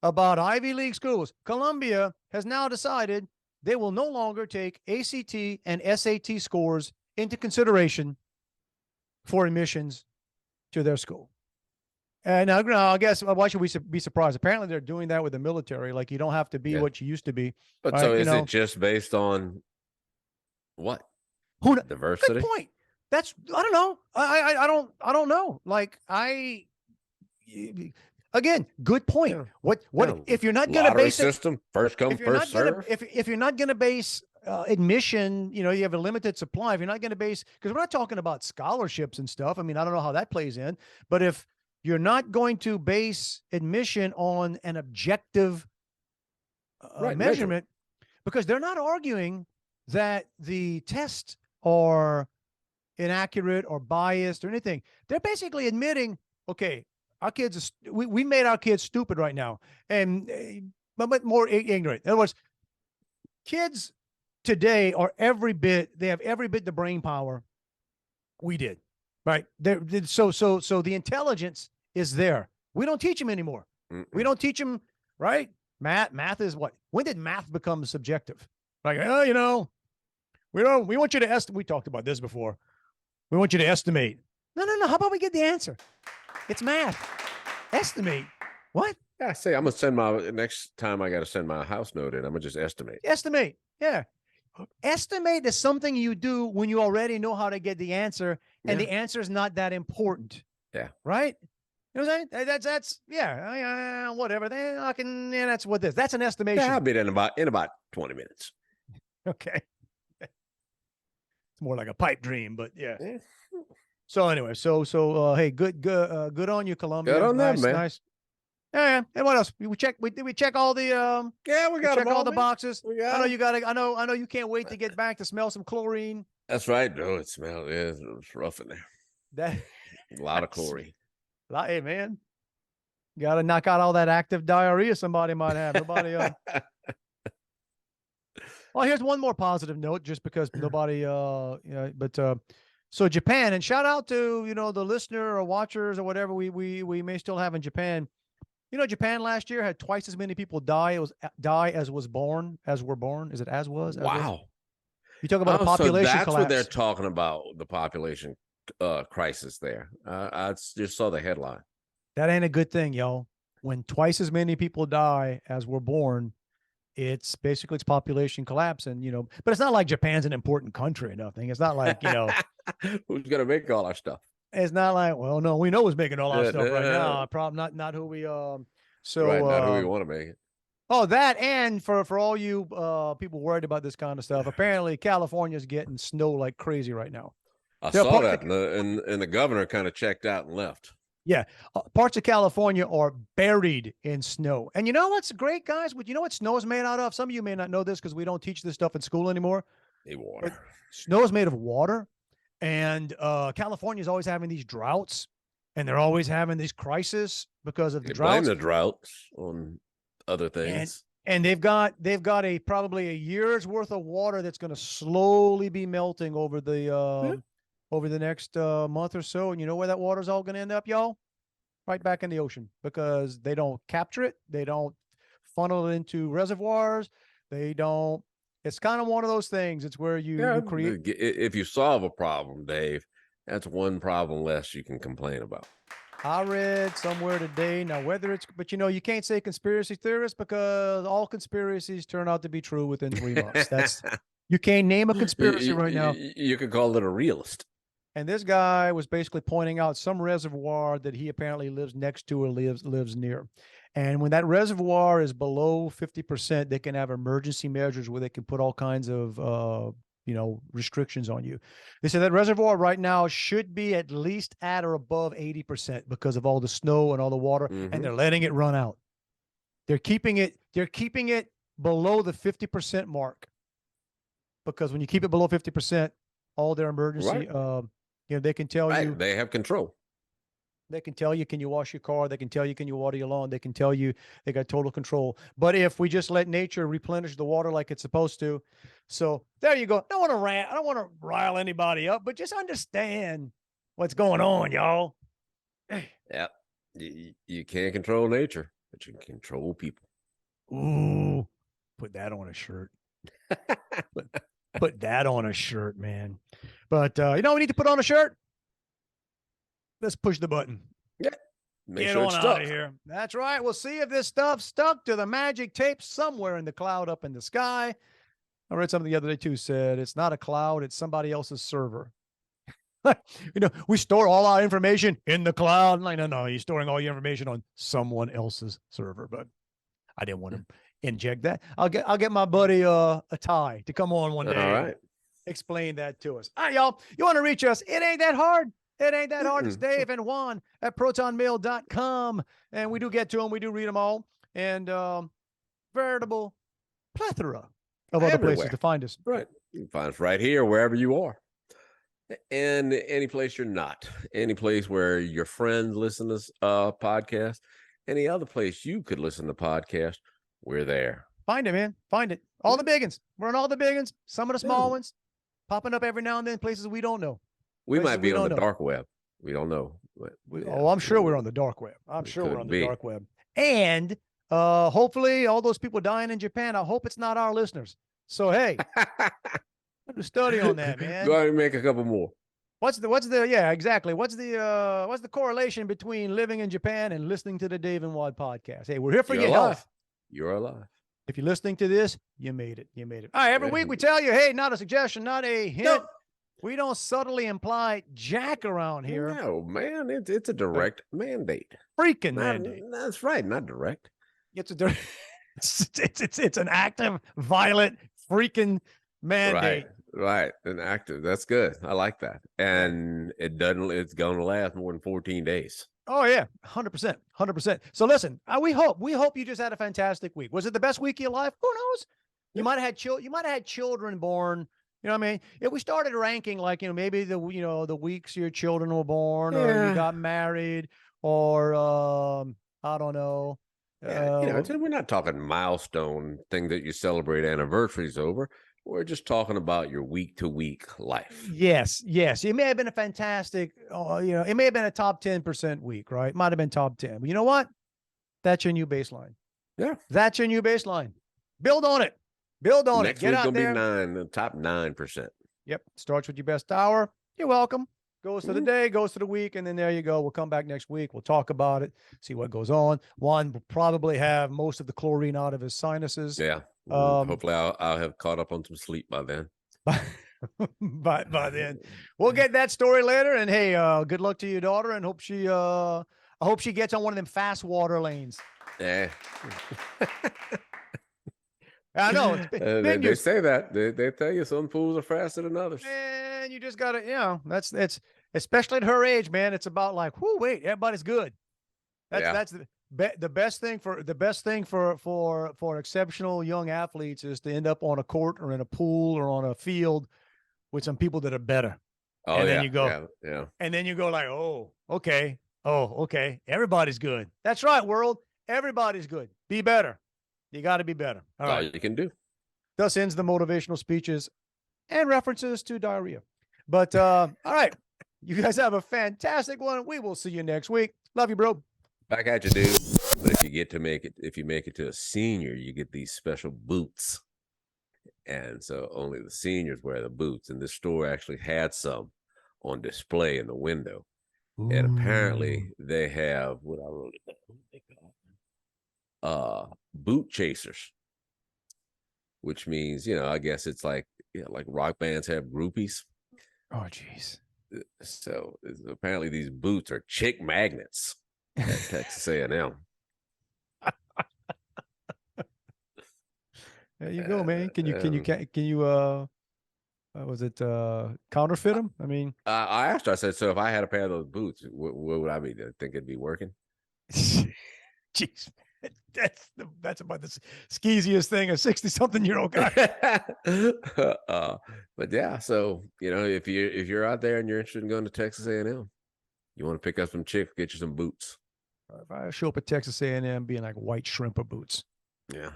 about Ivy League schools. Columbia has now decided they will no longer take ACT and SAT scores into consideration for admissions to their school. And now, I guess, why should we be surprised? Apparently, they're doing that with the military. Like, you don't have to be what you used to be. But so is it just based on what? Diversity? Good point. I don't know. I don't know. Like, again, good point. Yeah. What if you're not going to base system first come first serve? If you're not going to base admission, you have a limited supply. If you're not going to base, because we're not talking about scholarships and stuff. I mean, I don't know how that plays in, but if you're not going to base admission on an objective measurement, because they're not arguing that the tests are inaccurate or biased or anything. They're basically admitting, okay, our kids, we made our kids stupid right now, and but more ignorant. In other words, kids today are they have every bit the brain power we did, right? So the intelligence is there. We don't teach them anymore. We don't teach them, right? Math is what? When did math become subjective? Like, we want you to estimate. We talked about this before. We want you to estimate. No. How about we get the answer? It's math. Estimate. What? Yeah, I say I'm gonna send next time I got to send my house note in. I'm gonna just estimate. Estimate. Yeah. Estimate is something you do when you already know how to get the answer, and the answer is not that important. Yeah. Right. You know what I'm saying? That's whatever. That's what this. That's an estimation. Yeah, I'll be in about 20 minutes. Okay. It's more like a pipe dream, but yeah. So anyway, hey, good on you, Columbia. Good on them, man. Nice. Yeah. And what else? We check all the we got check all the boxes. I know you can't wait to get back to smell some chlorine. That's right. Oh, it smells. Yeah, it's rough in there. A lot of chlorine. Hey man, got to knock out all that active diarrhea somebody might have. Nobody. Well, here's one more positive note, just because nobody. So Japan, and shout out to the listener or watchers or whatever we may still have in Japan. Japan last year had twice as many people die as were born. Is it as was? Wow. You talk about a population so that's collapse. what they're talking about, the population crisis there. I just saw the headline. That ain't a good thing, y'all. When twice as many people die as were born, it's population collapse. And, but it's not like Japan's an important country or nothing. It's not like, who's going to make all our stuff? It's not like, well, no, we know who's making all our stuff right now. Probably not who we, right, not who we want to make it. Oh, that, and for all you people worried about this kind of stuff, apparently California's getting snow like crazy right now. I saw that, and the governor kind of checked out and left. Yeah, parts of California are buried in snow. And you know what's great, guys? You know what snow is made out of? Some of you may not know this because we don't teach this stuff in school anymore. Water. But snow is made of water, and California is always having these droughts, and they're always having these crises because of the droughts. Blame the droughts on other things. And they've got probably a year's worth of water that's going to slowly be melting over the next month or so. And you know where that water's all going to end up, y'all? Right back in the ocean, because they don't capture it. They don't funnel it into reservoirs. They don't. It's kind of one of those things. It's where you create. If you solve a problem, Dave, that's one problem less you can complain about. I read somewhere today, now whether it's, but you can't say conspiracy theorist because all conspiracies turn out to be true within 3 months. You can't name a conspiracy right now. You could call it a realist. And this guy was basically pointing out some reservoir that he apparently lives next to or lives near. And when that reservoir is below 50%, they can have emergency measures where they can put all kinds of restrictions on you. They said that reservoir right now should be at least at or above 80% because of all the snow and all the water, and they're letting it run out. They're keeping it below the 50% mark, because when you keep it below 50%, all their emergency, they can tell you. They have control. They can tell you, can you wash your car? They can tell you, can you water your lawn? They can tell you they got total control. But if we just let nature replenish the water like it's supposed to, so there you go. I don't want to rile anybody up, but just understand what's going on, y'all. Yeah, you can't control nature, but you can control people. Ooh, put that on a shirt. Put that on a shirt, man. But we need to put on a shirt. Let's push the button. Yeah. Get on out of here. That's right. We'll see if this stuff stuck to the magic tape somewhere in the cloud up in the sky. I read something the other day too, said it's not a cloud, it's somebody else's server. We store all our information in the cloud. Like, no, you're storing all your information on someone else's server. But I didn't want to inject that. I'll get my buddy a tie to come on one day. All right. Explain that to us. All right, y'all. You want to reach us? It ain't that hard. It ain't that hard. It's Dave and Juan at protonmail.com. And we do get to them. We do read them all. And veritable plethora of other places to find us. Right. You can find us right here, wherever you are. And any place you're not. Any place where your friends listen to this podcast. Any other place you could listen to podcast. We're there. Find it, man. Find it. All the big ones. We're on all the big ones. Some of the small ones. Popping up every now and then places we don't know. We might be on the dark web. We don't know. I'm sure we're on the dark web. I'm sure we're on the dark web. And hopefully all those people dying in Japan, I hope it's not our listeners. So, hey, do a study on that, man. Go ahead and make a couple more. Yeah, exactly. What's the correlation between living in Japan and listening to the Dave and Wad podcast? Hey, we're here for your health. You're alive. If you're listening to this, you made it. You made it. All right, every week we tell you, hey, not a suggestion, not a hint. No. We don't subtly imply jack around here. No, man, it's a direct mandate. Freaking mandate. That's right, not direct. It's it's an active, violent, freaking mandate. Right, an active. That's good. I like that. And it's going to last more than 14 days. Oh yeah, 100%, 100%. So listen, we hope you just had a fantastic week. Was it the best week of your life? Who knows? You might have had children born. You know what I mean? If we started ranking, like, maybe the weeks your children were born, or you got married, or I don't know. We're not talking milestone thing that you celebrate anniversaries over. We're just talking about your week to week life. Yes. It may have been a fantastic, it may have been a top 10% week, right? Might have been top 10. But you know what? That's your new baseline. Yeah. That's your new baseline. Build on it. Next week gonna be the top 9%. Yep. Starts with your best hour. You're welcome. Goes to the day, goes to the week, and then there you go. We'll come back next week. We'll talk about it, see what goes on. Juan will probably have most of the chlorine out of his sinuses. Yeah. Hopefully I'll have caught up on some sleep by then. by then. We'll get that story later. And hey, good luck to your daughter, and I hope she gets on one of them fast water lanes. Yeah. I know. They say that they tell you some pools are faster than others. And you just gotta, that's especially at her age, man. It's about like, whoo, wait, everybody's good. That's the best thing for exceptional young athletes is to end up on a court or in a pool or on a field with some people that are better. Oh, and yeah, then you go, yeah. And then you go like, oh, okay. Everybody's good. That's right, world. Everybody's good. Be better. You got to be better. All right. All you can do. Thus ends the motivational speeches and references to diarrhea. But all right. You guys have a fantastic one. We will see you next week. Love you, bro. Back at you, dude. But if you make it to a senior, you get these special boots. And so only the seniors wear the boots. And this store actually had some on display in the window. Ooh. And apparently they have what I wrote it down. Boot chasers. Which means, I guess it's like rock bands have groupies. Oh, geez. So apparently these boots are chick magnets at Texas A&M. There you go, man. Can you was it counterfeit them? I mean, I asked her. I said, so if I had a pair of those boots, what would I be? I think it'd be working. Jeez, that's about the skeeziest thing a 60-something-year-old guy. But yeah, so if you're out there and you're interested in going to Texas A&M, you want to pick up some chicks, get you some boots. If I show up at Texas A&M being like white shrimper boots. Yeah.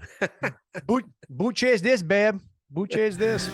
boot chase this, babe. Boot chase this.